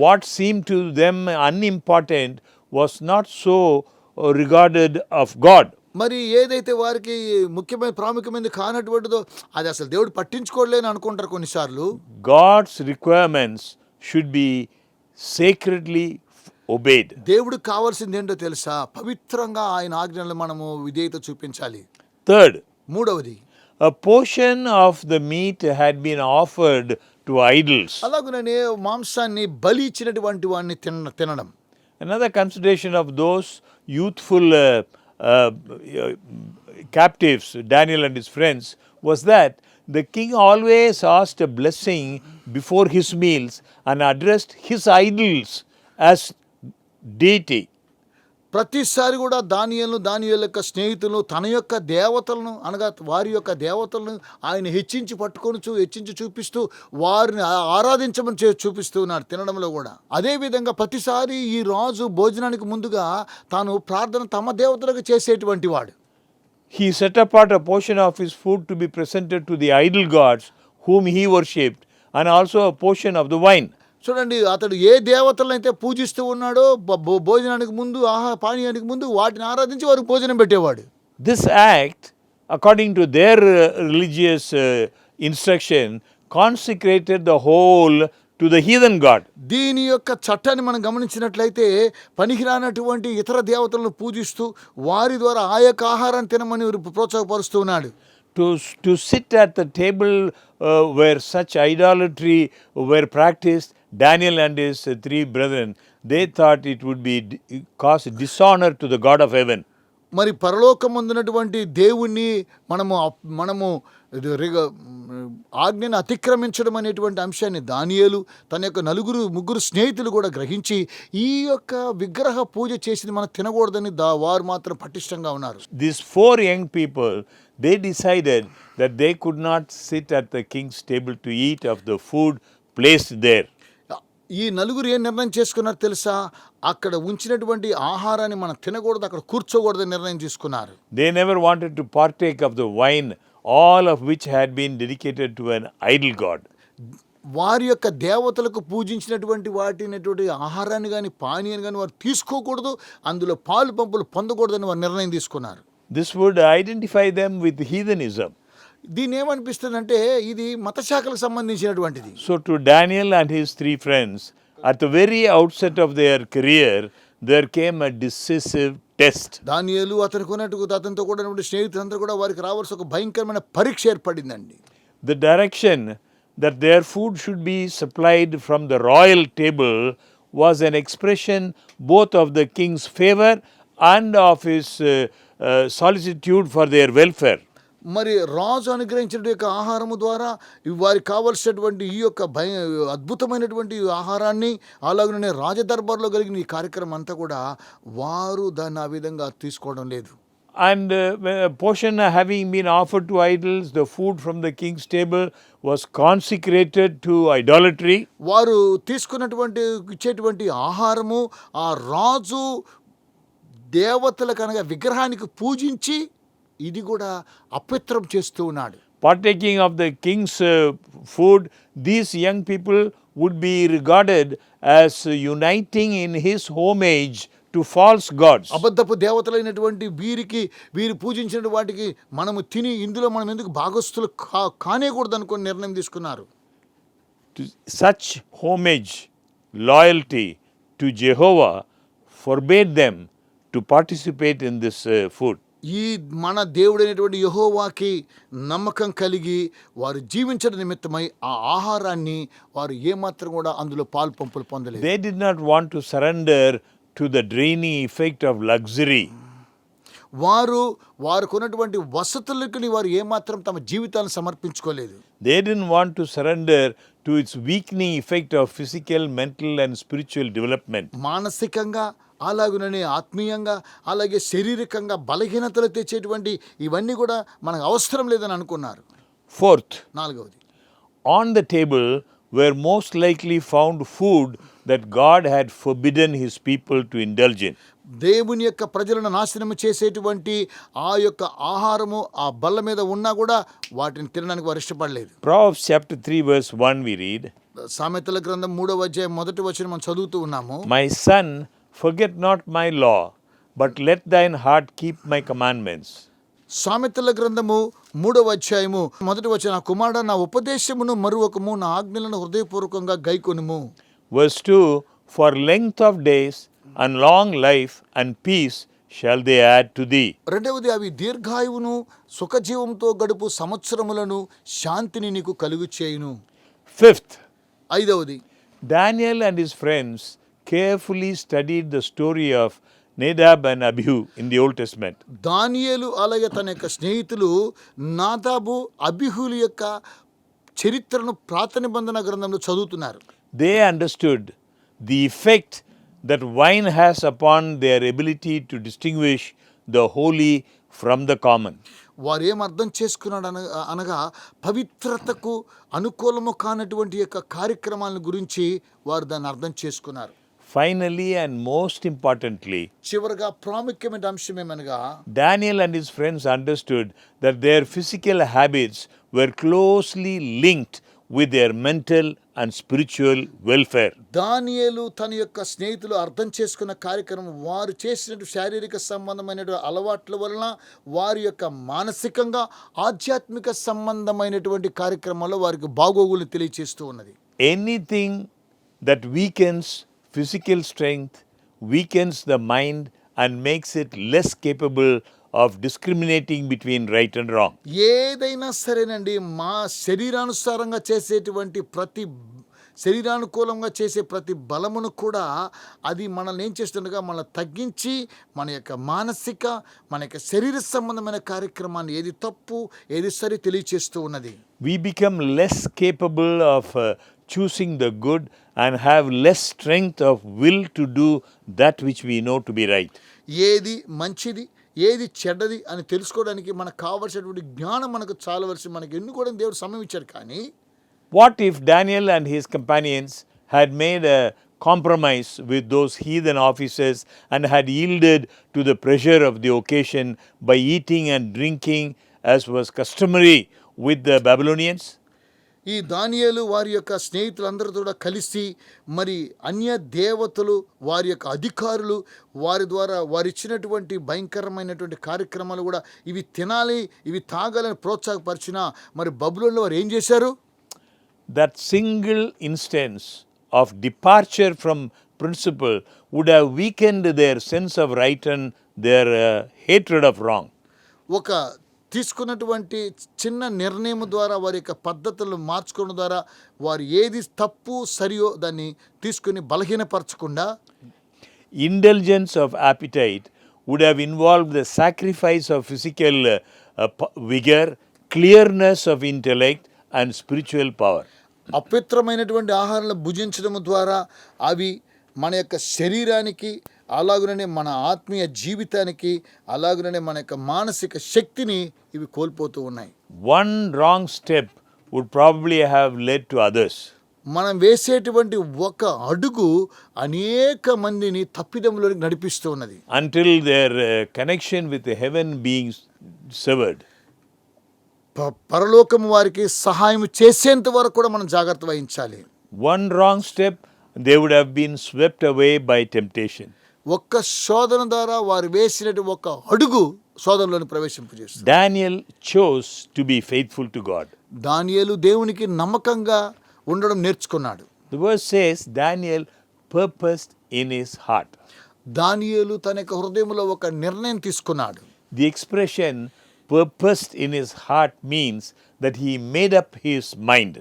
what seemed to them unimportant was not so regarded of God. మరి ఏదైతే వారికి ముఖ్యమైన ప్రాముఖ్యమైనది కానటువంటిదో అది అసలు దేవుడు పట్టించుకోలేని అనుకుంటారు కొన్నిసార్లు. God's requirements should be sacredly obeyed. దేవుడికి కావాల్సింది ఏంటో తెలుసా? పవిత్రంగా ఆయన ఆజ్ఞలను మనము విధేయత చూపించాలి. Third, మూడవది, a portion of the meat had been offered to idols. అలాగనే మాంసాన్ని బలి ఇచ్చినటువంటి వాడిని తినడం. Another consideration of those youthful captives, Daniel and his friends, was that the king always asked a blessing before his meals and addressed his idols as deity. ప్రతిసారి కూడా దానియేలు యొక్క స్నేహితులు తన యొక్క దేవతలను అనగా వారి యొక్క దేవతలను ఆయన హెచ్చించి చూపిస్తూ వారిని ఆరాధించమని చూపిస్తూ ఉన్నారు తినడంలో కూడా. అదేవిధంగా ప్రతిసారి ఈ రాజు భోజనానికి ముందుగా తాను ప్రార్థన తమ దేవతలకు చేసేటువంటి వాడు. He set apart a portion of his food to be presented to the idol gods whom he worshipped, and also a portion of the wine. చూడండి, అతడు ఏ దేవతలను అయితే పూజిస్తూ ఉన్నాడో భోజనానికి ముందు పానీయానికి ముందు వాటిని ఆరాధించి వారికి భోజనం పెట్టేవాడు. This act, according to their religious instruction, consecrated the whole to the heathen god. దీని యొక్క చట్టాన్ని మనం గమనించినట్లయితే పనికిరానటువంటి ఇతర దేవతలను పూజిస్తూ వారి ద్వారా ఆ యొక్క ఆహారాన్ని తినమని ప్రోత్సాహపరుస్తూ ఉన్నాడు. To sit at the table where such idolatry were practiced, Daniel and his three brethren, they thought it would be cause dishonor to the God of heaven. మరి పరలోకమందునటువంటి దేవుణ్ణి మనము ఆజ్ఞను అతిక్రమించడం అనేటువంటి అంశాన్ని దానియేలు తన యొక్క ముగ్గురు స్నేహితులు కూడా గ్రహించి ఈ యొక్క విగ్రహ పూజ చేసింది మనం తినకూడదని వారు మాత్రం పటిష్టంగా ఉన్నారు. These four young people, they decided that they could not sit at the king's table to eat of the food placed there. ఈ నలుగురు ఏం నిర్ణయం చేసుకున్నారు తెలుసా? అక్కడ ఉంచినటువంటి ఆహారాన్ని మనం తినకూడదు, అక్కడ కూర్చోకూడదని నిర్ణయం తీసుకున్నారు. They never wanted to partake of the wine, all of which had been dedicated to an idol god. వారి యొక్క దేవతలకు పూజించినటువంటి వాటినటువంటి ఆహారాన్ని కానీ పానీయాన్ని కానీ వారు తీసుకోకూడదు, అందులో పాలు పంపులు పొందకూడదని వారు నిర్ణయం తీసుకున్నారు. This would identify them with heathenism. దీన్ని ఏమనిపిస్తుందంటే ఇది మతశాఖలకు సంబంధించినటువంటిది. So to Daniel and his three friends, at the very outset of their career, there came a decisive test. దానియేలు అతనితో కూడా స్నేహితులందరూ కూడా వారికి రావాల్సిన ఒక భయంకరమైన పరీక్ష ఏర్పడిందండి. The direction that their food should be supplied from the royal table was an expression both of the king's favor and of his solicitude for their welfare. మరి రాజు అనుగ్రహించిన యొక్క ఆహారము ద్వారా వారికి కావలసినటువంటి ఈ యొక్క అద్భుతమైనటువంటి ఆహారాన్ని అలాగనే రాజదర్బార్లో కలిగిన ఈ కార్యక్రమం అంతా కూడా వారు దాన్ని ఆ విధంగా తీసుకోవడం లేదు. And portion having been offered to idols, the food from the king's table was consecrated to idolatry. వారు తీసుకున్నటువంటి ఇచ్చేటువంటి ఆహారము ఆ రాజు దేవతలకు అనగా విగ్రహానికి పూజించి ఇది కూడా అపవిత్రం చేస్తూ ఉన్నాడు. Partaking of the king's food, these young people would be regarded as uniting in his homage to false gods. అబద్ధపు దేవతలైనటువంటి వీరు పూజించిన వాటికి మనము తిని ఇందులో మనం ఎందుకు భాగస్థులు కానేకూడదు అనుకుని నిర్ణయం తీసుకున్నారు. Such homage, loyalty to Jehovah forbade them to participate in this food. ఈ మన దేవుడైనటువంటి యెహోవాకి నమ్మకం కలిగి వారు జీవించడం నిమిత్తమై ఆ ఆహారాన్ని వారు ఏమాత్రం కూడా అందులో పాలు పంపులు పొందలేదు. They did not want to surrender to the draining effect of luxury. వారికి ఉన్నటువంటి వసతులకి వారు ఏమాత్రం తమ జీవితాలను సమర్పించుకోలేదు. They didn't want to surrender to its weakening effect of physical, mental and spiritual development. మానసికంగా అలాగుననే ఆత్మీయంగా అలాగే శారీరకంగా బలహీనతలు తెచ్చేటువంటి ఇవన్నీ కూడా మనకు అవసరం లేదని అనుకున్నారు. Fourth, నాలుగవది, on the table were most likely found food that God had forbidden his people to indulge in. దేవుని యొక్క ప్రజలను నాశనం చేసేటువంటి ఆ యొక్క ఆహారము ఆ బల్ల మీద ఉన్నా కూడా వాటిని తినడానికి వారు ఇష్టపడలేదు. Proverbs chapter 3 verse 1 we read, సామెతల గ్రంథం 3వ అధ్యాయం 1వ వచనం మనం చదువుతూ ఉన్నాము. My son, forget not my law, but let thine heart keep my commandments. సామెతల గ్రంథము 3వ అధ్యాయము 1వ వచనం, నా కుమారుడా నా ఉపదేశమును మరువకము, నా ఆజ్ఞలను హృదయపూర్వకంగా గైకొనుము. Verse 2, for length of days and long life and peace shall they add to thee. రెండవది, అవి దీర్ఘాయువును సుఖజీవంతో గడుపు సంవత్సరములను శాంతిని నీకు కలుగు చేయును. Fifth, ఐదవది, Daniel and his friends carefully studied the story of Nadab and Abihu in the Old Testament. దానియేలు అలాగే తన యొక్క స్నేహితులు నాదాబు అబీహుల యొక్క చరిత్రను పాత నిబంధన గ్రంథంలో చదువుతున్నారు. They understood the effect that wine has upon their ability to distinguish the holy from the common. వారు ఏం అర్థం చేసుకున్నాడు అనగా పవిత్రతకు అనుకూలము కానటువంటి యొక్క కార్యక్రమాల గురించి వారు దాన్ని అర్థం చేసుకున్నారు. Finally and most importantly, చివరగా ప్రాముఖ్యమైన అంశం ఏమనగా Daniel and his friends understood that their physical habits were closely linked with their mental and spiritual welfare. దానియేలు తన యొక్క స్నేహితులు అర్థం చేసుకున్న కార్యక్రమం వారు చేసిన శారీరక సంబంధమైన అలవాట్ల వలన వారి యొక్క మానసికంగా ఆధ్యాత్మిక సంబంధమైనటువంటి కార్యక్రమాల్లో వారికి బాగోగులు తెలియచేస్తూ ఉన్నది. Anything that weakens physical strength, weakens the mind and makes it less capable of discriminating between right and wrong. ఏదైనా సరేనండి, మా శరీరానుసారంగా చేసేటువంటి శరీరానుకూలంగా చేసే ప్రతి బలమును కూడా అది మనల్ని ఏం చేస్తుండగా మనల్ని తగ్గించి మన యొక్క మానసిక మన యొక్క శరీర సంబంధమైన కార్యక్రమాన్ని ఏది తప్పు ఏది సరి తెలియచేస్తూ ఉన్నది. We become less capable of choosing the good and have less strength of will to do that which we know to be right. ఏది మంచిది ఏది చెడ్డది అని తెలుసుకోవడానికి మనకు కావలసినటువంటి జ్ఞానం మనకు చాలవలసి మనకు ఎన్నుకోవడం దేవుడు సమయం ఇచ్చారు. కానీ What if Daniel and his companions had made a compromise with those heathen officers and had yielded to the pressure of the occasion by eating and drinking as was customary with the Babylonians? ఈ దానియేలు వారి యొక్క స్నేహితులందరితో కూడా కలిసి మరి అన్య దేవతలు వారి యొక్క అధికారులు వారి ద్వారా వారు ఇచ్చినటువంటి భయంకరమైనటువంటి కార్యక్రమాలు కూడా ఇవి తినాలి ఇవి తాగాలని ప్రోత్సాహపరిచిన మరి బబులోనులో వారు ఏం చేశారు? That single instance of departure from principle would have weakened their sense of right and their hatred of wrong. ఒక తీసుకున్నటువంటి చిన్న నిర్ణయం ద్వారా వారి యొక్క పద్ధతులను మార్చుకోవడం ద్వారా వారు ఏది తప్పు సరియో దాన్ని తీసుకుని బలహీనపరచకుండా Indulgence of appetite would have involved the sacrifice of physical vigor, clearness of intellect and spiritual power. అపవిత్రమైనటువంటి ఆహారాలను భుజించడం ద్వారా అవి మన యొక్క శరీరానికి అలాగుననే మన ఆత్మీయ జీవితానికి అలాగుననే మన యొక్క మానసిక శక్తిని ఇవి కోల్పోతూ ఉన్నాయి. One wrong step would probably have led to others. మనం వేసేటువంటి ఒక అడుగు అనేక మందిని తప్పిదంలోకి నడిపిస్తూ ఉన్నది. Until their connection with the heaven being severed. పరలోకము వారికి సహాయం చేసేంత వరకు కూడా మనం జాగ్రత్త వహించాలి. One wrong step, they would have been swept away by temptation. ఒక్క శోధన ద్వారా వారు వేసినటువంటి ఒక అడుగు శోధనలోని ప్రవేశింపజేస్తుంది. Daniel chose to be faithful to God. దానియేలు దేవునికి నమ్మకంగా ఉండడం నేర్చుకున్నాడు. The verse says Daniel purposed in his heart. దానియేలు తన యొక్క హృదయంలో ఒక నిర్ణయం తీసుకున్నాడు. The expression purposed in his heart means that he made up his mind.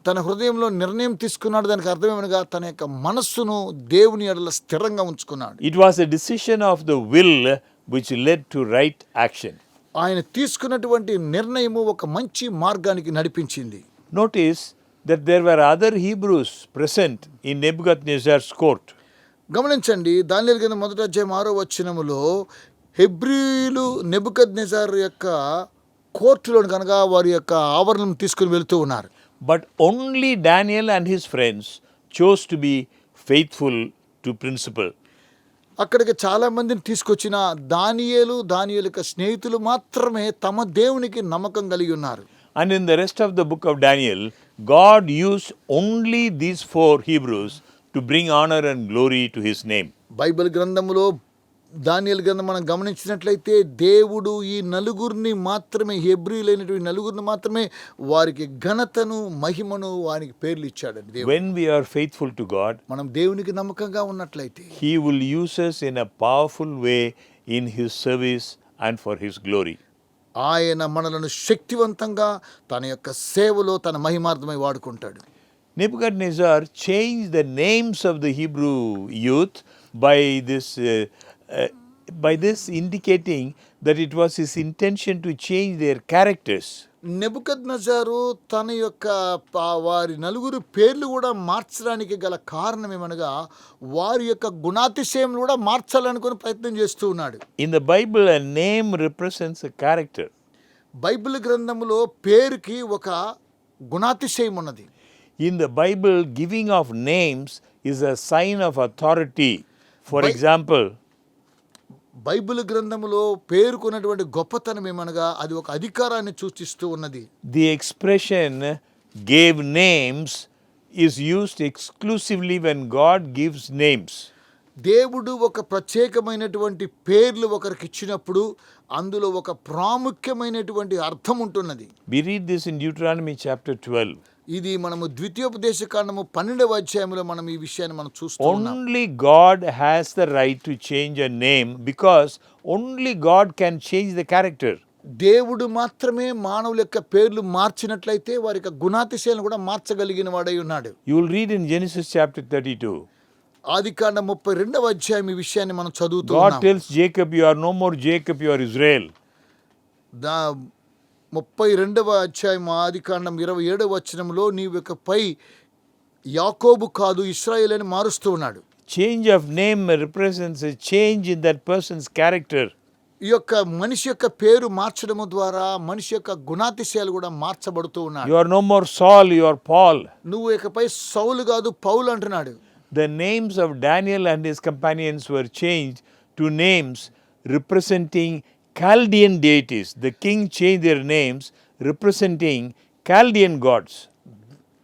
తన హృదయంలో నిర్ణయం తీసుకున్నాడు. దానికి అర్థమేమనగా తన యొక్క మనస్సును దేవుని ఎడల స్థిరంగా ఉంచుకున్నాడు. It was a decision of the will which led to right action. ఆయన తీసుకున్నటువంటి నిర్ణయము ఒక మంచి మార్గానికి నడిపించింది. Notice that there were other Hebrews present in Nebuchadnezzar's court. గమనించండి, దానియేలు గ్రంథం 1:6 హెబ్రీలు నెబుకద్నెజర్ యొక్క కోర్టులో కనుక వారి యొక్క ఆవరణం తీసుకుని వెళుతూ ఉన్నారు. But only Daniel and his friends chose to be faithful to principle. అక్కడికి చాలా మందిని తీసుకొచ్చిన దానియేలు యొక్క స్నేహితులు మాత్రమే తమ దేవునికి నమ్మకం కలిగి ఉన్నారు. And in the rest of the book of Daniel, God used only these 4 Hebrews to bring honor and glory to his name. Bible గ్రంథములో దానియేలు గ్రంథం మనం గమనించినట్లయితే దేవుడు ఈ నలుగురిని మాత్రమే, హెబ్రీలైనటువంటి నలుగురిని మాత్రమే వారికి ఘనతను మహిమను వారికి పేర్లు ఇచ్చాడండి దేవుడు. When we are faithful to God, మనం దేవునికి నమ్మకంగా ఉన్నట్లయితే he will use us in a powerful way in his service and for his glory. ఆయన మనలను శక్తివంతంగా తన యొక్క సేవలో తన మహిమార్థమై వాడుకుంటాడు. Nebuchadnezzar changed the names of the Hebrew youth by this indicating that it was his intention to change their characters. నెబుకద్నెజరు తన యొక్క వారి నలుగురు పేర్లు కూడా మార్చడానికి గల కారణం ఏమనగా వారి యొక్క గుణాతిశయం కూడా మార్చాలనుకుని ప్రయత్నం చేస్తూ ఉన్నాడు. In the Bible, a name represents a character. Bible గ్రంథములో పేరుకి ఒక గుణాతిశయం ఉన్నది. In the Bible, giving of names is a sign of authority. For example, Bible గ్రంథములో పేరుకున్నటువంటి గొప్పతనం ఏమనగా అది ఒక అధికారాన్ని సూచిస్తూ ఉన్నది. the expression gave names is used exclusively when God gives names. దేవుడు ఒక ప్రత్యేకమైనటువంటి పేర్లు ఒకరికి ఇచ్చినప్పుడు అందులో ఒక ప్రాముఖ్యమైనటువంటి అర్థం ఉంటున్నది. We read this in Deuteronomy chapter 12. ఇది మనము ద్వితీయోపదేశకాండము 12వ మనం ఈ విషయాన్ని మనం చూస్తూ ఉన్నాం. Only God has the right to change a name because only God can change the character. దేవుడు మాత్రమే మానవుల యొక్క పేర్లు మార్చినట్లయితే వారి యొక్క గుణాతిశయాలను కూడా మార్చగలిగిన వాడై ఉన్నాడు. You will read in Genesis chapter 32. ఆదికాండం 32వ ఈ విషయాన్ని మనం చదువుతూ God ఉన్నాం. tells Jacob, you are no more Jacob, you are Israel. 32వ ఆదికాండం 27వ నీవు ఇకపై యాకోబు కాదు ఇశ్రాయేలు అని మారుస్తూ ఉన్నాడు. Change of name represents a change in that person's character. ఈ యొక్క మనిషి యొక్క పేరు మార్చడము ద్వారా మనిషి యొక్క గుణాతిశయాలు కూడా మార్చబడుతూ ఉన్నాయి. You are no more Saul, you are Paul. నువ్వు ఇకపై సౌలు కాదు పౌలు అంటున్నాడు. The names of Daniel and his companions were changed to names representing Chaldean deities. The king changed their names representing Chaldean gods.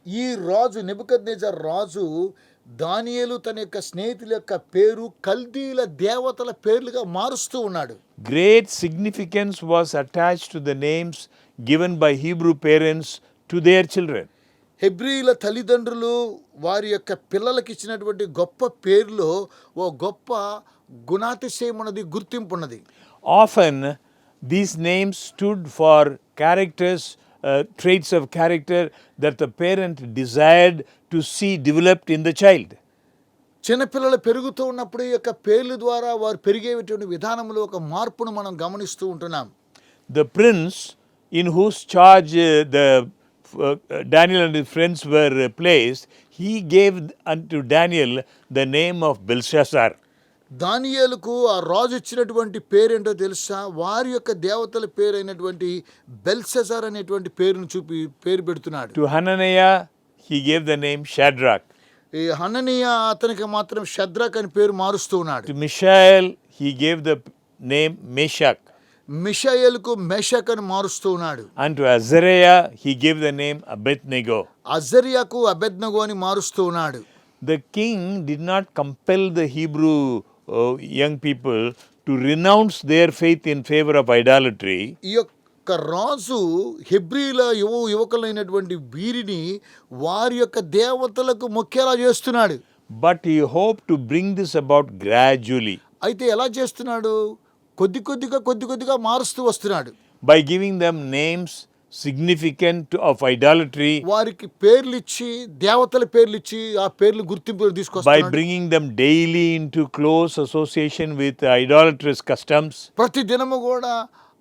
ఈ రాజు నెబుకద్నెజర్ రాజు దానియేలు తన యొక్క స్నేహితుల యొక్క పేరు కల్దీల దేవతల పేర్లుగా మారుస్తూ ఉన్నాడు. Great significance was attached to the names given by Hebrew parents to their children. హెబ్రీల తల్లిదండ్రులు వారి యొక్క పిల్లలకి ఇచ్చినటువంటి గొప్ప పేరులో ఓ గొప్ప గుణాతిశయం ఉన్నది, గుర్తింపు ఉన్నది. Often these names stood for characters, traits of character that the parent desired to see developed in the child. చిన్నపిల్లలు పెరుగుతూ ఉన్నప్పుడు ఈ యొక్క పేర్ల ద్వారా వారు పెరిగేటువంటి విధానంలో ఒక మార్పును మనం గమనిస్తూ ఉంటున్నాం. The prince in whose charge Daniel and his friends were placed, he gave unto Daniel the name of Belshazzar. దానియేలుకు ఆ రాజు ఇచ్చినటువంటి పేరేంటో తెలుసా? వారి యొక్క దేవతల పేరైనటువంటి బెల్షెజర్ అనేటువంటి పేరును పేరు పెడుతున్నాడు. To Hananiah he gave the name Shadrach. ఈ హననీయ అతనికి మాత్రం షద్రక్ అని పేరు మారుస్తూ ఉన్నాడు. To Mishael he gave the name Meshach. మిషాయేలుకు Meshach అని మారుస్తూ ఉన్నాడు. And to Azariah he gave the name Abednego. అజర్యాకు Abednego అని మారుస్తూ ఉన్నాడు. The king did not compel the Hebrew young people to renounce their faith in favor of idolatry. ఈ యొక్క రాజు హెబ్రీల యువకులైనటువంటి వీరిని వారి యొక్క దేవతలకు మొక్కేలా చేస్తున్నాడు. But he hoped to bring this about gradually. అయితే ఎలా చేస్తున్నాడు? కొద్ది కొద్దిగా మారుస్తూ వస్తున్నాడు. By giving them names significant of idolatry, వారికి పేర్లు ఇచ్చి దేవతల పేర్లు ఇచ్చి ఆ పేర్లు గుర్తింపు by తీసుకొస్తున్నాడు. bringing them daily into close association with idolatrous customs, ప్రతి దినము కూడా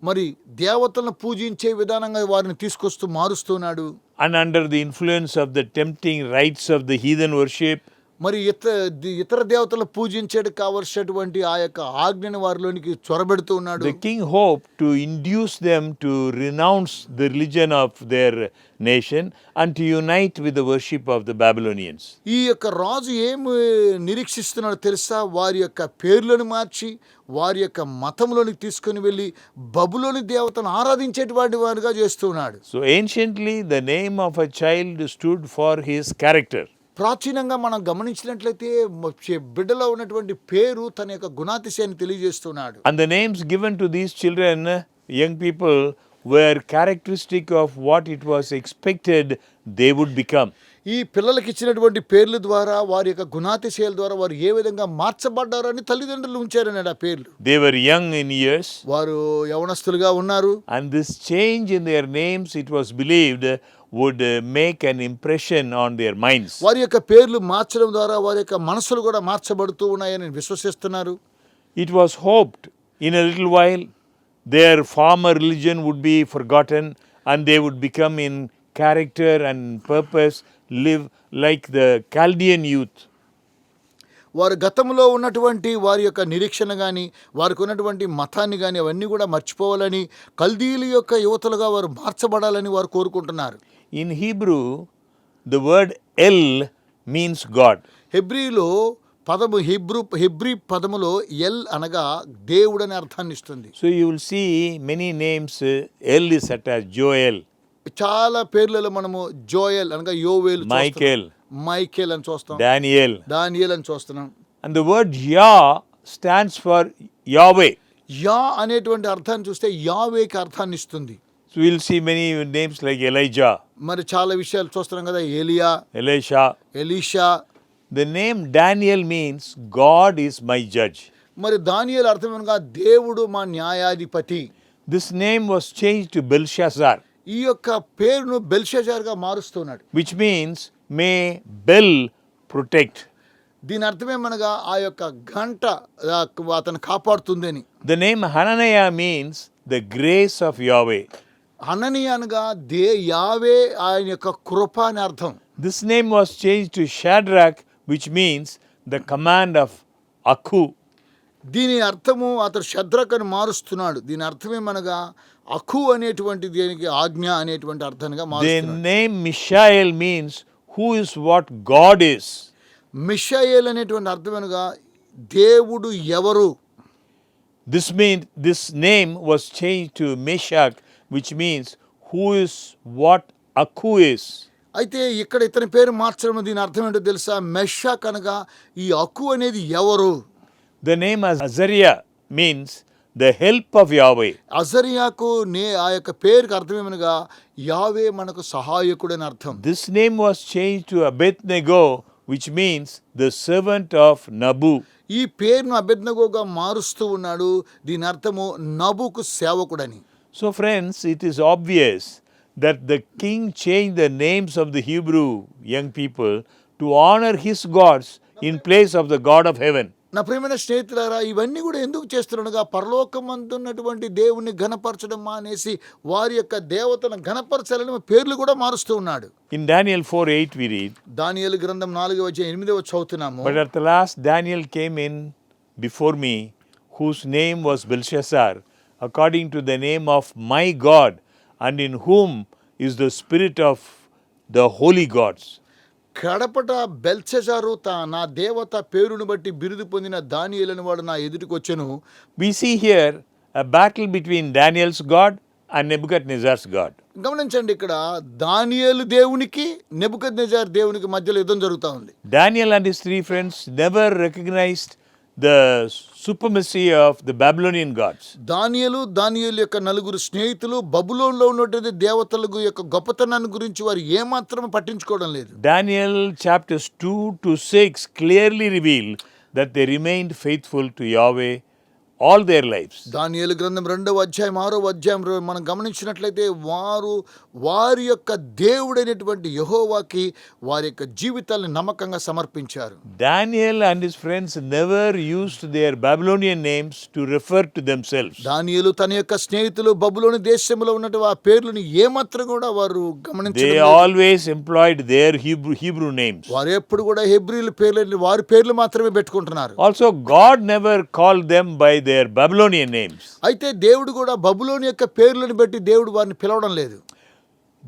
మరి దేవతలను పూజించే విధానంగా వారిని తీసుకొస్తూ మారుస్తున్నాడు. and under the influence of the tempting rites of the heathen worship, మరి ఇతర దేవతలు పూజించేది కావలసినటువంటి ఆ యొక్క ఆజ్ఞని వారిలోనికి చొరబెడుతూ ఉన్నాడు. the king hoped to induce them to renounce the religion of their nation and to unite with the worship of the Babylonians. ఈ యొక్క రాజు ఏమి నిరీక్షిస్తున్నాడో తెలుసా? వారి యొక్క పేర్లను మార్చి వారి యొక్క మతంలోనికి తీసుకుని వెళ్ళి బబులోని దేవతను ఆరాధించేటువంటి వారిగా చేస్తున్నాడు. So anciently the name of a child stood for his character. ప్రాచీనంగా మనం గమనించినట్లయితే బిడ్డలో ఉన్నటువంటి పేరు తన యొక్క గుణాతిశయాన్ని తెలియజేస్తున్నాడు. And the names given to these children, young people, were characteristic of what it was expected they would become. ఈ పిల్లలకి ఇచ్చినటువంటి పేర్ల ద్వారా వారి యొక్క గుణాతిశయాల ద్వారా వారు ఏ విధంగా మార్చబడ్డారని తల్లిదండ్రులు ఉంచారన్నాడు ఆ పేర్లు. They were young in years, వారు యవనస్తులుగా ఉన్నారు. and this change in their names, it was believed, would make an impression on their minds. వారి యొక్క పేర్లు మార్చడం ద్వారా వారి యొక్క మనసులు కూడా మార్చబడుతూ ఉన్నాయని విశ్వసిస్తున్నారు. It was hoped in a little while their former religion would be forgotten and they would become in character and purpose live like the Chaldean youth. వారు గతంలో ఉన్నటువంటి వారి యొక్క నిరీక్షణ కానీ వారికి ఉన్నటువంటి మతాన్ని కానీ అవన్నీ కూడా మర్చిపోవాలని కల్దీల యొక్క యువతలుగా వారు మార్చబడాలని వారు కోరుకుంటున్నారు. In Hebrew, the word El means God. హెబ్రీలో పదము హెబ్రీ పదములో ఎల్ అనగా దేవుడు అనే అర్థాన్ని ఇస్తుంది. So you will see many names, El is attached, Joel, చాలా పేర్లలో మనము జోయల్ అనగా యోవేలు, మైకేల్ అని చూస్తాం, దానియేల్ అని చూస్తున్నాం. and the word Yah stands for Yahweh. Yeah అనేటువంటి అర్థాన్ని చూస్తే యావేకి అర్థాన్ని ఇస్తుంది. So we'll see many names like Elijah, మరి చాలా విషయాలు చూస్తున్నాం కదా, ఏలియా, Elisha. The name Daniel means God is my judge. మరి దానియేలు అర్థం అనగా దేవుడు మా న్యాయాధిపతి. This name was changed to Belshazzar, ఈ యొక్క పేరును బెల్షెజార్గా మారుస్తున్నాడు. which means may Bel protect. దీని అర్థమేమనగా ఆ యొక్క గంట అతను కాపాడుతుందని. The name Hananiah means the grace of Yahweh. హననీ అనగా యావే ఆయన యొక్క కృప అని అర్థం. This name was changed to Shadrach, which means the command of Aku. దీని అర్థము అతను షద్రక్ అని మారుస్తున్నాడు. దీని అర్థమేమనగా అఖు అనేటువంటి దీనికి ఆజ్ఞ అనేటువంటి అర్థంగా The మారుస్తున్నాడు. name Mishael means who is what God is. మిషాయేల్ అనేటువంటి అర్థమేనగా దేవుడు ఎవరు. This name was changed to Meshach, which means who is what Aku is. అయితే ఇక్కడ ఇతని పేరు మార్చడం దీని అర్థం ఏంటో తెలుసా? మెషాక్ అనగా ఈ అకు అనేది ఎవరు? The name Azariah means the help of Yahweh. అజరియాకు ఆ యొక్క పేరుకి అర్థం ఏమనగా యావే మనకు సహాయకుడని అర్థం. This name was changed to Abednego, which means the servant of Nabu. ఈ పేరును అబేద్నెగోగా మారుస్తూ ఉన్నాడు. దీని అర్థము నబుకు సేవకుడని. So friends, it is obvious that the king changed the names of the Hebrew young people to honor his gods in place of the God of heaven. నా ప్రియమైన స్నేహితులారా, ఇవన్నీ కూడా ఎందుకు చేస్తున్నాడుగా? పరలోకమందున్నటువంటి దేవుణ్ణి ఘనపరచడం మానేసి వారి యొక్క దేవతను ఘనపరచాలని పేర్లు కూడా మారుస్తూ ఉన్నాడు. In Daniel 4:8 we read, దానియేలు గ్రంథం 4:8 చదువుతున్నాము. but at the last Daniel came in before me, whose name was Belshazzar, according to the name of my God, and in whom is the spirit of the holy gods. కడపట బెల్షెజారు నా దేవత పేరును బట్టి బిరుదు పొందిన దానియేలు వాడు నా ఎదుటికి వచ్చెను. We see here a battle between Daniel's God and Nebuchadnezzar's God. గమనించండి, ఇక్కడ దానియేలు దేవునికి నెబుకద్నెజార్ దేవునికి మధ్యలో యుద్ధం జరుగుతూ ఉంది. Daniel and his three friends never recognized the supremacy of the Babylonian gods. దానియేలు యొక్క నలుగురు స్నేహితులు బబులోన్లో ఉన్నటువంటి దేవతల యొక్క గొప్పతనాన్ని గురించి వారు ఏమాత్రం పట్టించుకోవడం లేదు. Daniel chapters 2 to 6 clearly reveal that they remained faithful to Yahweh all their lives. దానియేలు గ్రంథం 2:6 మనం గమనించినట్లయితే వారి యొక్క దేవుడైనటువంటి యెహోవాకి వారి యొక్క జీవితాలను నమ్మకంగా సమర్పించారు. Daniel and his friends never used their Babylonian names to refer to themselves. దానియేలు తన యొక్క స్నేహితులు బబులోను దేశంలో ఉన్నటువంటి ఆ పేర్లను ఏమాత్రం కూడా వారు They గమనించలేదు. always employed their Hebrew names. వారు ఎప్పుడు కూడా హెబ్రీల పేర్లు వారి పేర్లు మాత్రమే పెట్టుకుంటున్నారు. Also, God never called them by their Babylonian names. అయితే దేవుడు కూడా బబులోను యొక్క పేర్లను బట్టి దేవుడు వారిని పిలవడం లేదు.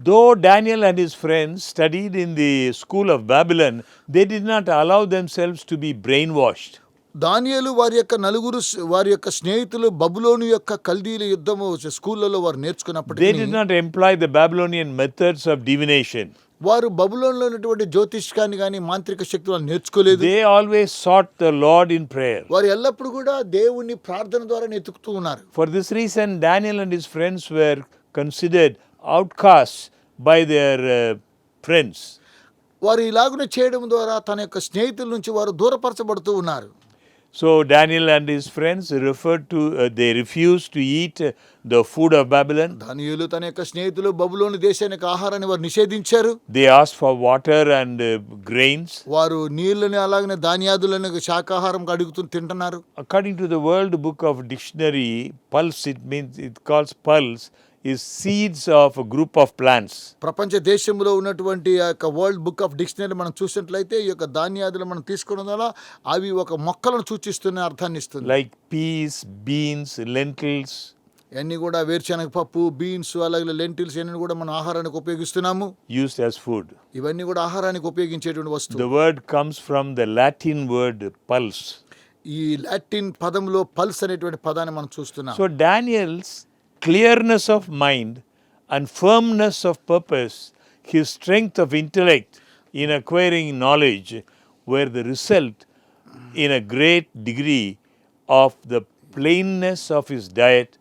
Though Daniel and his friends studied in the school of Babylon, they did not allow themselves to be brainwashed. దానియేలు వారి యొక్క స్నేహితులు బబులోను యొక్క కల్దీల యుద్ధము స్కూళ్ళలో వారు They నేర్చుకున్నప్పటికీ did not employ the Babylonian methods of divination. వారు బబులోనులో ఉన్నటువంటి జ్యోతిష్కాన్ని కానీ మాంత్రిక శక్తులను నేర్చుకోలేదు. They always sought the Lord in prayer. వారు ఎల్లప్పుడూ కూడా దేవుని ప్రార్థన ద్వారా ఎతుకుతూ ఉన్నారు. For this reason, Daniel and his friends were considered outcasts by their friends. వారు ఇలాగున చేయడం ద్వారా తన యొక్క స్నేహితుల నుంచి వారు దూరపరచబడుతూ ఉన్నారు. So Daniel and his friends they refused to eat the food of Babylon. దానియేలు తన యొక్క స్నేహితులు బబులోను దేశానికి ఆహారాన్ని వారు నిషేధించారు. They asked for water and grains. వారు నీళ్ళని అలాగనే ధాన్యాదులను శాకాహారం అడుగుతూ తింటున్నారు. According to the World Book of Dictionary, pulse, it calls pulse is seeds of a group of plants. ప్రపంచ దేశంలో ఉన్నటువంటి ఆ యొక్క వరల్డ్ బుక్ ఆఫ్ డిక్షనరీ మనం చూసినట్లయితే ఈ యొక్క ధాన్యాదులు మనం తీసుకోవడం ద్వారా అవి ఒక మొక్కలను సూచిస్తున్న అర్థాన్ని ఇస్తుంది. Like peas, beans, lentils. ఇవన్నీ కూడా వేరుశనగ పప్పు, బీన్స్, అలాగే లెంటిల్స్ ఇవన్నీ కూడా మనం ఆహారానికి ఉపయోగిస్తున్నాము. Used as food. ఇవన్నీ కూడా ఆహారానికి ఉపయోగించేటువంటి వస్తువు. The word comes from the Latin word pulse. ఈ లాటిన్ పదంలో పల్స్ అనేటువంటి పదాన్ని మనం చూస్తున్నాం. So Daniel's clearness of mind and firmness of purpose, his strength of intellect in acquiring knowledge were the result in a great degree of the plainness of his diet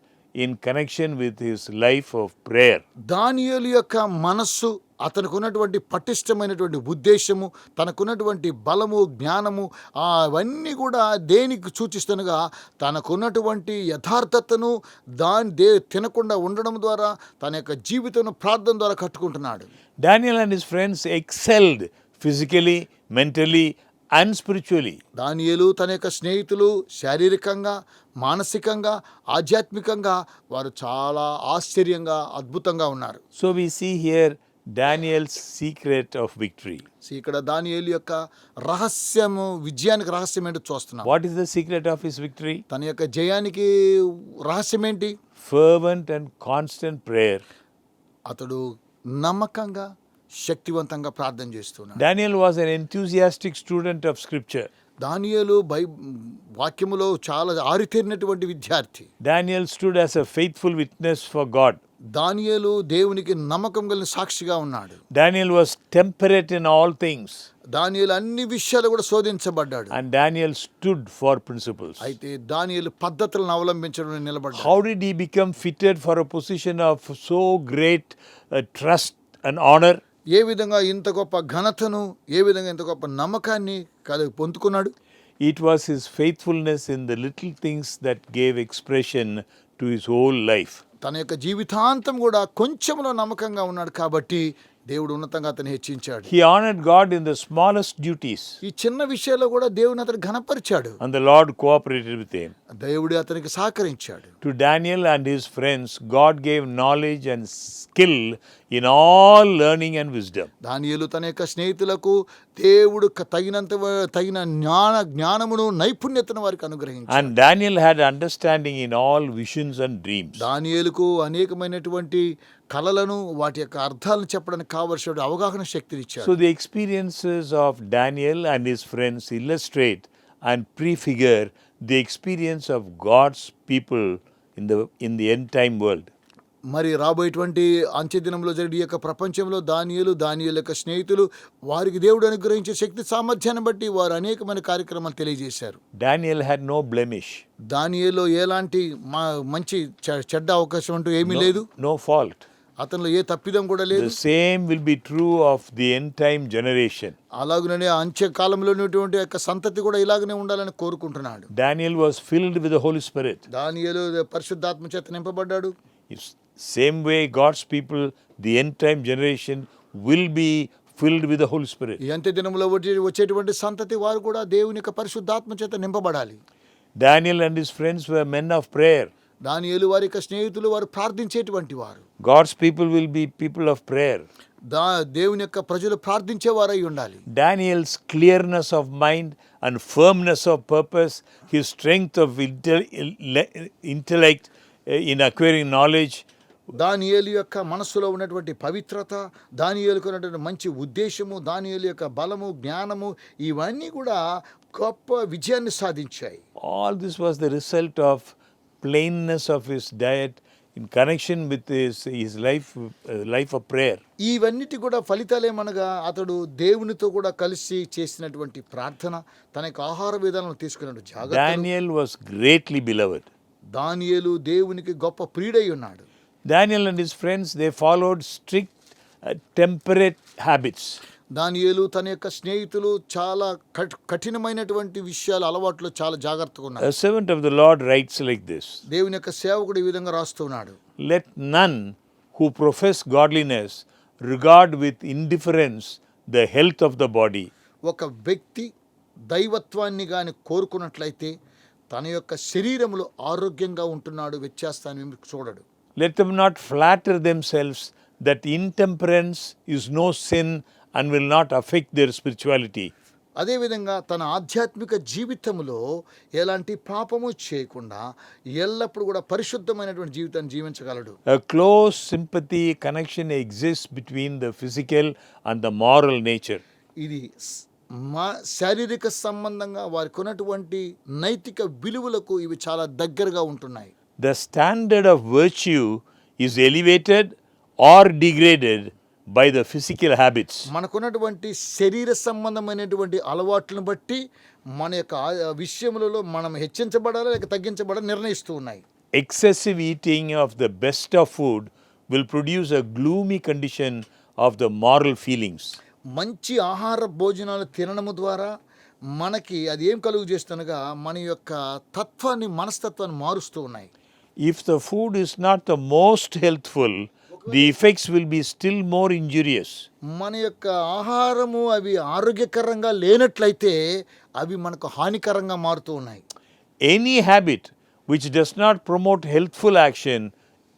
in connection with his life of prayer. దానియేలు యొక్క మనస్సు, అతనికి ఉన్నటువంటి పటిష్టమైనటువంటి ఉద్దేశము, తనకున్నటువంటి బలము, జ్ఞానము అవన్నీ కూడా దేనికి సూచిస్తుండగా తనకున్నటువంటి యథార్థతను తినకుండా ఉండడం ద్వారా తన యొక్క జీవితం ప్రార్థన ద్వారా కట్టుకుంటున్నాడు. Daniel and his friends excelled physically, mentally and spiritually. దానియేలు తన యొక్క స్నేహితులు శారీరకంగా, మానసికంగా, ఆధ్యాత్మికంగా వారు చాలా ఆశ్చర్యంగా, అద్భుతంగా ఉన్నారు. So we see here Daniel's secret of victory. ఇక్కడ దానియేలు యొక్క రహస్యము, విజయానికి రహస్యం ఏంటో చూస్తున్నాం. What is the secret of his victory? తన యొక్క జయానికి రహస్యం ఏంటి? Fervent and constant prayer. అతడు నమ్మకంగా, శక్తివంతంగా ప్రార్థన చేస్తున్నాడు. Daniel was an enthusiastic student of scripture. దానియేలు వాక్యములో చాలా ఆరితేరినటువంటి విద్యార్థి. Daniel stood as a faithful witness for God. దానియేలు దేవునికి నమ్మకం కలిగిన సాక్షిగా ఉన్నాడు. Daniel was temperate in all things. దానియేలు అన్ని విషయాలు కూడా శోధించబడ్డాడు. And Daniel stood for principles. అయితే దానియేలు పద్ధతులను అవలంబించడం నిలబడ్డాడు. How did he become fitted for a position of so great trust and honor? ఏ విధంగా ఇంత గొప్ప ఘనతను, ఏ విధంగా ఇంత గొప్ప నమ్మకాన్ని పొందుకున్నాడు? It was his faithfulness in the little things that gave expression to his whole life. తన యొక్క జీవితాంతం కూడా కొంచెంలో నమ్మకంగా ఉన్నాడు కాబట్టి దేవుడు ఉన్నతంగా అతన్ని హెచ్చించాడు. He honored God in the smallest duties. ఈ చిన్న విషయాల్లో కూడా దేవుని అతను ఘనపరిచాడు. And the Lord cooperated with him. దేవుడు అతనికి సహకరించాడు. To Daniel and his friends, God gave knowledge and skill in all learning and wisdom. దానియేలు తన యొక్క స్నేహితులకు దేవుడు తగిన జ్ఞానమును నైపుణ్యతను వారికి అనుగ్రహించాడు. And Daniel had understanding in all visions and dreams. దానియేలుకు అనేకమైనటువంటి కలలను, వాటి యొక్క అర్థాలను చెప్పడానికి కావలసిన అవగాహన శక్తిని ఇచ్చాడు. So the experiences of Daniel and his friends illustrate and prefigure the experience of God's people in the end time world. మరి రాబోయేటువంటి అంత్య దినంలో జరిగే ఈ యొక్క ప్రపంచంలో దానియేలు యొక్క స్నేహితులు వారికి దేవుడు అనుగ్రహించే శక్తి సామర్థ్యాన్ని బట్టి వారు అనేకమైన కార్యక్రమాలు తెలియజేశారు. Daniel had no blemish. దానియేలులో ఎలాంటి మంచి చెడ్డ అవకాశం అంటూ ఏమీ లేదు. No fault. అతనిలో ఏ తప్పిదం కూడా లేదు. The same will be true of the end time generation. అలాగనే అంత్య కాలంలో ఉన్నటువంటి యొక్క సంతతి కూడా ఇలాగనే ఉండాలని కోరుకుంటున్నాడు. Daniel was filled with the Holy Spirit. దానియేలు పరిశుద్ధాత్మ చేత నింపబడ్డాడు. Same way God's people, the end time generation will be filled with the Holy Spirit. ఈ అంత్య దినంలో వచ్చేటువంటి సంతతి వారు కూడా దేవుని యొక్క పరిశుద్ధాత్మ చేత నింపబడాలి. Daniel and his friends were men of prayer. దానియేలు వారి యొక్క స్నేహితులు వారు ప్రార్థించేటువంటి వారు. God's people will be people of prayer. దేవుని యొక్క ప్రజలు ప్రార్థించేవారై ఉండాలి. Daniel's clearness of mind and firmness of purpose, his strength of intellect in acquiring knowledge, దానియేలు యొక్క మనస్సులో ఉన్నటువంటి పవిత్రత, దానియేలుకు ఉన్నటువంటి మంచి ఉద్దేశము, దానియేలు యొక్క బలము, జ్ఞానము ఇవన్నీ కూడా గొప్ప విజయాన్ని సాధించాయి. All this was the result of plainness of his diet in connection with his life of prayer. ఇవన్నిటి కూడా ఫలితాలేమనగా అతడు దేవునితో కూడా కలిసి చేసినటువంటి ప్రార్థన, తన యొక్క ఆహార విధానం తీసుకున్నట్టు జాగ్రత్త. Daniel was greatly beloved. దానియేలు దేవునికి గొప్ప ప్రియుడై ఉన్నాడు. Daniel and his friends, they followed strict temperate habits. దానియేలు తన యొక్క స్నేహితులు చాలా కఠినమైనటువంటి విషయాలు అలవాట్లు చాలా జాగ్రత్తగా ఉన్నారు. A servant of the Lord writes like this. దేవుని యొక్క సేవకుడు ఈ విధంగా రాస్తున్నాడు. Let none who profess godliness regard with indifference the health of the body. ఒక వ్యక్తి దైవత్వాన్ని గాని కోరుకున్నట్లయితే తన యొక్క శరీరములో ఆరోగ్యంగా ఉంటున్నాడు, వ్యత్యాసాన్ని చూడడు. Let them not flatter themselves that intemperance is no sin and will not affect their spirituality. అదేవిధంగా తన ఆధ్యాత్మిక జీవితంలో ఎలాంటి పాపము చేయకుండా ఎల్లప్పుడూ కూడా పరిశుద్ధమైనటువంటి జీవితాన్ని జీవించగలడు. A close sympathy connection exists between the physical and the moral nature. ఇది శారీరక సంబంధంగా వారికి ఉన్నటువంటి నైతిక విలువలకు ఇవి చాలా దగ్గరగా ఉంటున్నాయి. The standard of virtue is elevated or degraded by the physical habits. మనకున్నటువంటి శరీర సంబంధమైనటువంటి అలవాట్లను బట్టి మన యొక్క విషయములలో మనం హెచ్చించబడాలి లేక తగ్గించబడాలి నిర్ణయిస్తూ ఉన్నాయి. Excessive eating of the best of food will produce a gloomy condition of the moral feelings. మంచి ఆహార భోజనాలు తినడము ద్వారా మనకి అది ఏం కలుగు చేస్తుండగా మన యొక్క తత్వాన్ని, మనస్తత్వాన్ని మారుస్తూ ఉన్నాయి. If the food is not the most healthful, the effects will be still more injurious. మన యొక్క ఆహారము అవి ఆరోగ్యకరంగా లేనట్లయితే అవి మనకు హానికరంగా మారుతూ ఉన్నాయి. Any habit which does not promote healthful action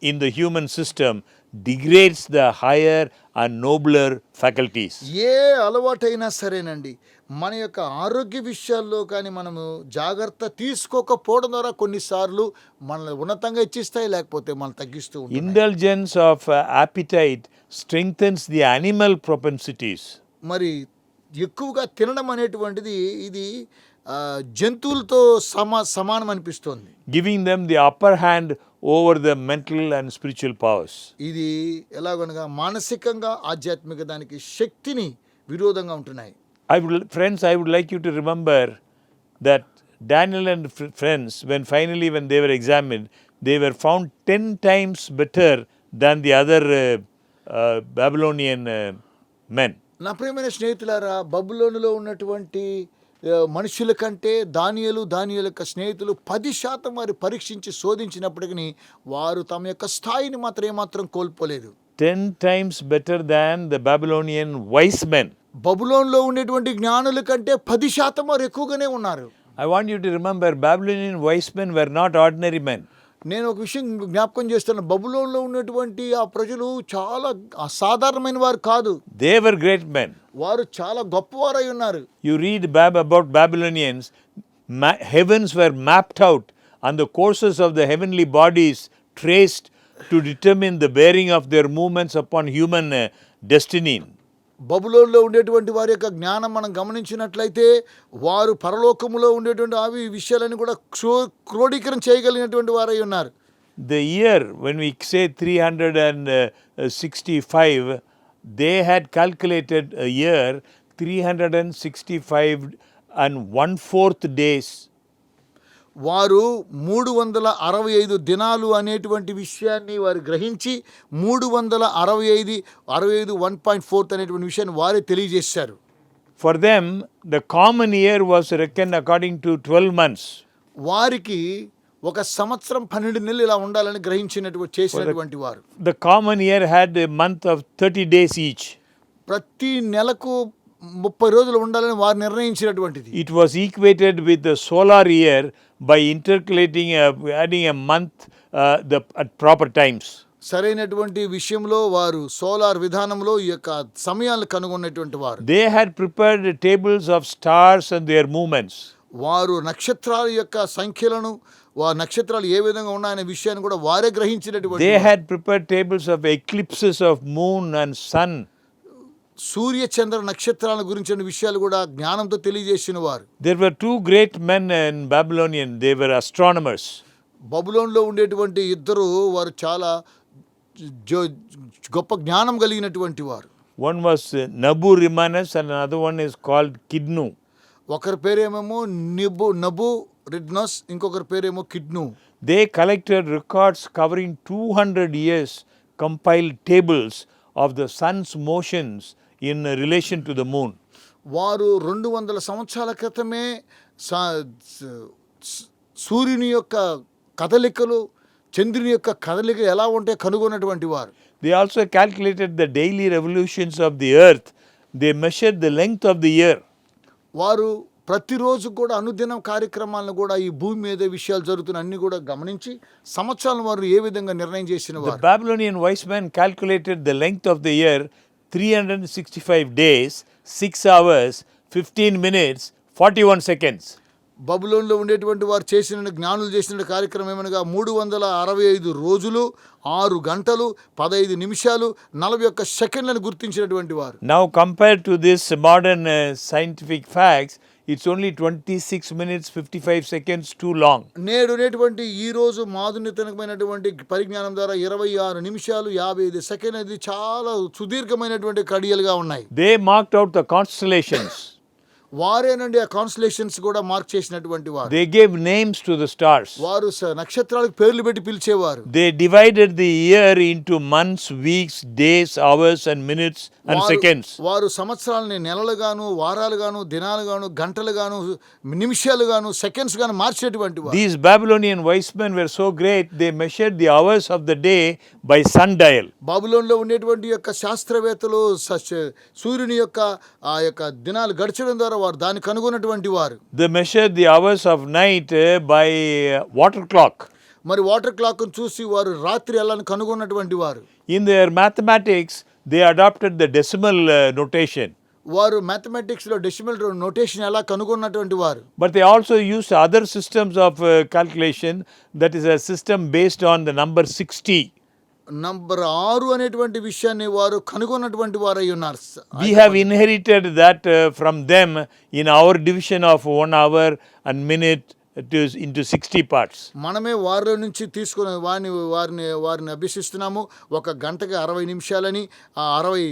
in the human system degrades the higher and nobler faculties. ఏ అలవాటైనా సరేనండి, మన యొక్క ఆరోగ్య విషయాల్లో కానీ మనము జాగ్రత్త తీసుకోకపోవడం ద్వారా కొన్నిసార్లు మనల్ని ఉన్నతంగా ఇచ్చిస్తాయి, లేకపోతే మనం తగ్గిస్తూ ఉంటాయి. Indulgence of appetite strengthens the animal propensities. మరి ఎక్కువగా తినడం అనేటువంటిది ఇది జంతువులతో సమానం అనిపిస్తోంది. giving them the upper hand over the mental and spiritual powers. ఇది ఎలాగనగా మానసికంగా ఆధ్యాత్మిక దానికి శక్తిని విరోధంగా ఉంటున్నాయి. I would like you to remember that Daniel and friends, when they were examined, they were found 10 times better than the other Babylonian men. నా ప్రియమైన స్నేహితులారా, బబులోనులో ఉన్నటువంటి మనుషుల కంటే దానియేలు యొక్క స్నేహితులు 10% వారు పరీక్షించి శోధించినప్పటికీ వారు తమ యొక్క స్థాయిని మాత్రం ఏమాత్రం కోల్పోలేదు. 10 times better than the Babylonian wise men. బబులోనులో ఉండేటువంటి జ్ఞానుల కంటే 10% వారు ఎక్కువగానే ఉన్నారు. I want you to remember, Babylonian wise men were not ordinary men. నేను ఒక విషయం జ్ఞాపకం చేస్తాను. బబులోనులో ఉన్నటువంటి ఆ ప్రజలు చాలా అసాధారణమైన వారు కాదు. They were great men. వారు చాలా గొప్పవారై ఉన్నారు. You read about Babylonians, heavens were mapped out and the courses of the heavenly bodies traced to determine the bearing of their movements upon human destiny. బబులోనులో ఉండేటువంటి వారి యొక్క జ్ఞానం మనం గమనించినట్లయితే వారు పరలోకములో ఉండేటువంటి విషయాలను కూడా క్రోడీకరణ చేయగలిగినటువంటి వారై ఉన్నారు. The year, when we say 365, they had calculated a year 365 and 1/4 days. వారు 365 దినాలు అనేటువంటి విషయాన్ని వారు గ్రహించి 365 1/4 అనేటువంటి విషయాన్ని వారే తెలియజేశారు. For them, the common year was reckoned according to 12 months. వారికి ఒక సంవత్సరం 12 నెలలు ఇలా ఉండాలని చేసినటువంటి వారు. The common year had a month of 30 days each. ప్రతి నెలకు 30 రోజులు ఉండాలని వారు నిర్ణయించినటువంటిది. It was equated with the solar year by intercalating, adding a month at proper times. సరైనటువంటి విషయంలో వారు సోలార్ విధానంలో ఈ యొక్క సమయాలను కనుగొన్నటువంటి వారు. They had prepared tables of stars and their movements. వారు నక్షత్రాల యొక్క సంఖ్యలను నక్షత్రాలు ఏ విధంగా ఉన్నాయనే విషయాన్ని కూడా వారే గ్రహించినటువంటి. They had prepared tables of eclipses of moon and sun. సూర్య చంద్ర నక్షత్రాల గురించిన విషయాలు కూడా జ్ఞానంతో తెలియజేసిన వారు. There were 2 great men in Babylonian. They were astronomers. బబులోనులో ఉండేటువంటి ఇద్దరు వారు చాలా గొప్ప జ్ఞానం కలిగినటువంటి వారు. One was Naburimanes and another one is called Kidnu. ఒకరి పేరేమో నబురిద్నోస్, ఇంకొకరి పేరేమో కిడ్ను. They collected records covering 200 years, compiled tables of the sun's motions in relation to the moon. వారు 200 సంవత్సరాల క్రితమే సూర్యుని యొక్క కదలికలు, చంద్రుని యొక్క కదలికలు ఎలా ఉంటే కనుగొన్నటువంటి వారు. They also calculated the daily revolutions of the earth. They measured the length of the year. వారు ప్రతిరోజు కూడా అనుదినం కార్యక్రమాలను కూడా ఈ భూమి మీద విషయాలు జరుగుతున్న అన్ని కూడా గమనించి సంవత్సరాలను వారు ఏ విధంగా నిర్ణయం చేసిన వారు. The Babylonian wise men calculated the length of the year 365 days, 6 hours, 15 minutes, 41 seconds. బబులోనులో ఉండేటువంటి వారు జ్ఞానులు చేసిన కార్యక్రమం ఏమనగా 365 రోజులు, 6 గంటలు, 15 నిమిషాలు, 41 సెకండ్లను గుర్తించినటువంటి వారు. Now compared to this modern scientific facts, it's only 26 minutes 55 seconds too long. నేడునేటువంటి ఈ రోజు మాధున్యతనమైనటువంటి పరిజ్ఞానం ద్వారా 26 నిమిషాలు 55 సెకండ్లు చాలా సుదీర్ఘమైనటువంటి కడియలుగా ఉన్నాయి. They marked out the constellations. వారేనండి ఆ కాన్స్టలేషన్స్ కూడా మార్క్ చేసినటువంటి వారు. They gave names to the stars. వారు నక్షత్రాలకు పేర్లు పెట్టి పిలిచేవారు. They divided the year into months, weeks, days, hours and minutes and seconds. వారు సంవత్సరాలని నెలలుగాను, వారాలుగాను, దినాలుగాను, గంటలుగాను, నిమిషాలుగాను, సెకండ్స్ గాను మార్చేటువంటి వారు. These Babylonian wise men were so great, they measured the hours of the day by sundial. బబులోనులో ఉండేటువంటి యొక్క శాస్త్రవేత్తలు సూర్యుని యొక్క ఆ యొక్క దినాలు గడిచడం ద్వారా వారు దాన్ని కనుగొన్నటువంటి వారు. They measured the hours of night by water clock. మరి వాటర్ క్లాక్ చూసి వారు రాత్రి ఎలా కనుగొన్నటువంటి వారు. In their mathematics, they adopted the decimal notation. వారు మ్యాథమెటిక్స్ లో డెసిమల్ నోటేషన్ ఎలా కనుగొన్నటువంటి వారు. But they also used other systems of calculation, that is a system based on the number 60. Number 6 అనేటువంటి విషయాన్ని వారు కనుగొన్నటువంటి వారై ఉన్నారు. We have inherited that from them in our division of 1 hour and minute into 60 parts. మనమే వారిలో నుంచి తీసుకుని వారిని అభ్యసిస్తున్నాము. ఒక గంటకి 60 నిమిషాలని 60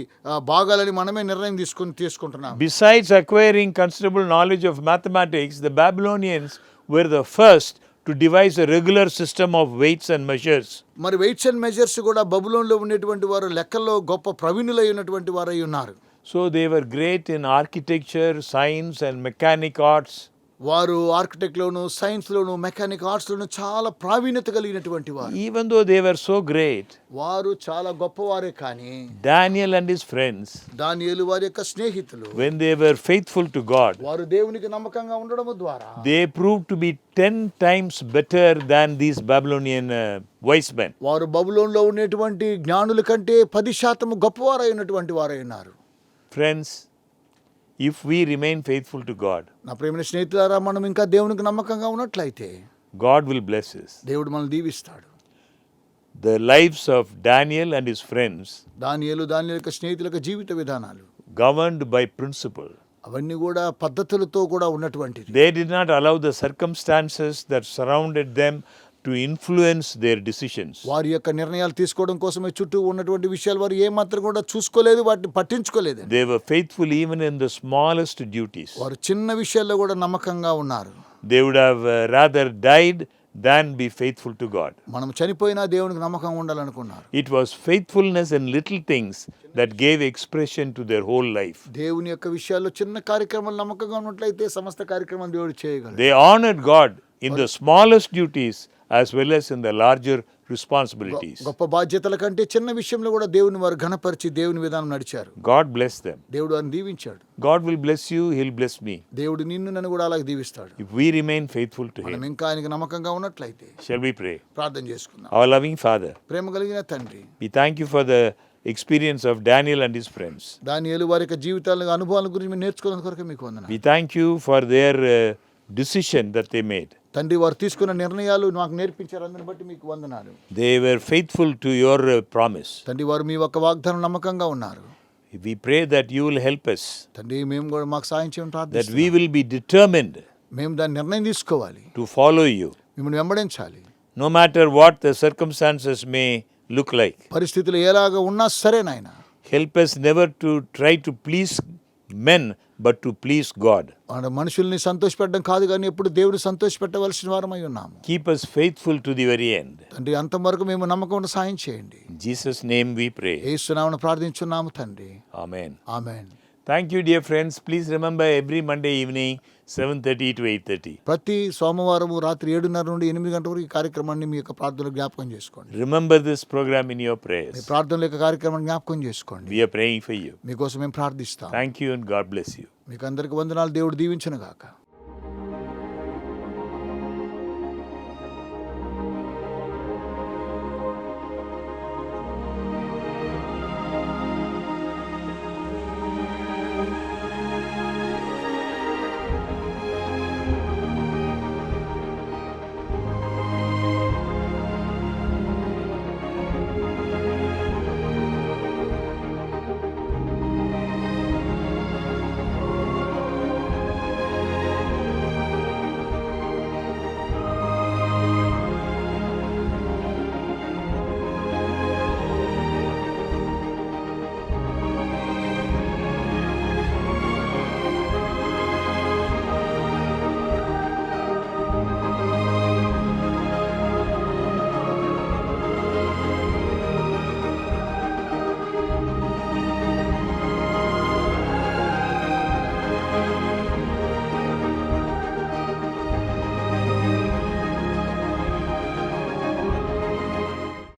భాగాలని మనమే నిర్ణయం తీసుకుంటున్నాము. Besides acquiring considerable knowledge of mathematics, the Babylonians were the first to devise a regular system of weights and measures. మరి వెయిట్స్ అండ్ మెజర్స్ కూడా బబులోన్లో ఉండేటువంటి వారు లెక్కల్లో గొప్ప ప్రవీణులై ఉన్నటువంటి వారై ఉన్నారు. So they were great in architecture, science and mechanic arts. వారు ఆర్కిటెక్ట్లోను, సైన్స్లోను, మెకానిక్ ఆర్ట్స్లోను చాలా ప్రావీణ్యత కలిగినటువంటి వారు. Even though they were so great, వారు చాలా గొప్పవారే కానీ Daniel and his friends, దానియేలు వారి యొక్క స్నేహితులు, when they were faithful to God, వారు దేవునికి నమ్మకంగా ఉండడం ద్వారా they proved to be 10 times better than these Babylonian wise men. వారు బబులోన్లో ఉండేటువంటి జ్ఞానుల కంటే 10% గొప్పవారై ఉన్నటువంటి వారై ఉన్నారు. Friends, if we remain faithful to God, నా ప్రియమైన స్నేహితులారా, మనం ఇంకా దేవునికి నమ్మకంగా ఉన్నట్లయితే God will bless us. దేవుడు మనల్ని దీవిస్తాడు. The lives of Daniel and his friends, దానియేలు యొక్క స్నేహితుల యొక్క జీవిత విధానాలు governed by principle. అవన్నీ కూడా పద్ధతులతో కూడా ఉన్నటువంటిది. They did not allow the circumstances that surrounded them to influence their decisions. వారి యొక్క నిర్ణయాలు తీసుకోవడం కోసమే చుట్టూ ఉన్నటువంటి విషయాలు వారు ఏమాత్రం కూడా చూసుకోలేదు, వాటిని పట్టించుకోలేదు. They were faithful even in the smallest duties. వారు చిన్న విషయాల్లో కూడా నమ్మకంగా ఉన్నారు. They would have rather died than be faithful to God. మనం చనిపోయినా దేవునికి నమ్మకంగా ఉండాలనుకున్నారు. It was faithfulness in little things that gave expression to their whole life. దేవుని యొక్క విషయాల్లో చిన్న కార్యక్రమాలు నమ్మకంగా ఉన్నట్లయితే సమస్త కార్యక్రమాలు దేవుడు చేయగలడు. They honored God in the smallest duties as well as in the larger responsibilities. గొప్ప బాధ్యతల కంటే చిన్న విషయంలో కూడా దేవుని వారు ఘనపరిచి దేవుని విధానం నడిచారు. God bless them. దేవుడు వారిని దీవించాడు. God will bless you, he'll bless me. దేవుడు నిన్ను నన్ను కూడా అలాగే దీవిస్తాడు. If we remain faithful to మనం him. ఇంకా ఆయనకి నమ్మకంగా ఉన్నట్లయితే Shall we pray? ప్రార్థన చేసుకుందాం. Our loving Father, ప్రేమ కలిగిన తండ్రి, we thank you for the experience of Daniel and his friends. దానియేలు వారి యొక్క జీవితాల అనుభవాల గురించి మేము నేర్చుకోవడానికి కొరకు మీకు వందనాలు. We thank you for their decision that they made. తండ్రి, వారు తీసుకున్న నిర్ణయాలు నాకు నేర్పించారు, అందుని బట్టి మీకు వందనాలు. They were faithful to your promise. తండ్రి, వారు మీ యొక్క వాగ్దానం నమ్మకంగా ఉన్నారు. We pray that you will help us, తండ్రి, మేము కూడా మాకు సాయం చేయమని that ప్రార్థిస్తున్నాం. we will be determined మేము దాని నిర్ణయం తీసుకోవాలి, to follow you, మిమ్మల్ని వెంబడించాలి. no matter what the circumstances may look like. పరిస్థితులు ఎలాగ ఉన్నా సరే నాయన, Help us never to try to please men, but to please God. మన మనుషుల్ని సంతోషపెట్టడం కాదు కానీ ఎప్పుడు దేవుని సంతోషపెట్టవలసిన వారమై ఉన్నాము. Keep us faithful to the very end. తండ్రి, అంతవరకు మేము నమ్మకం సాయం చేయండి. In Jesus' name we pray. యేసు నామమున ప్రార్థించున్నాము తండ్రి. Amen. Amen. Thank you, dear friends. Please remember every Monday evening, 7:30 to 8:30. ప్రతి సోమవారం రాత్రి 7:30 నుండి 8 గంటల వరకు ఈ కార్యక్రమాన్ని మీ యొక్క ప్రార్థనలో జ్ఞాపకం చేసుకోండి. Remember this program in your me prayers. ప్రార్థనల యొక్క కార్యక్రమాన్ని జ్ఞాపకం చేసుకోండి. We are praying for you. మీకోసం మేము ప్రార్థిస్తాం. Thank you and God bless you. మీకు అందరికి వందనాలు. దేవుడు దీవించును గాక.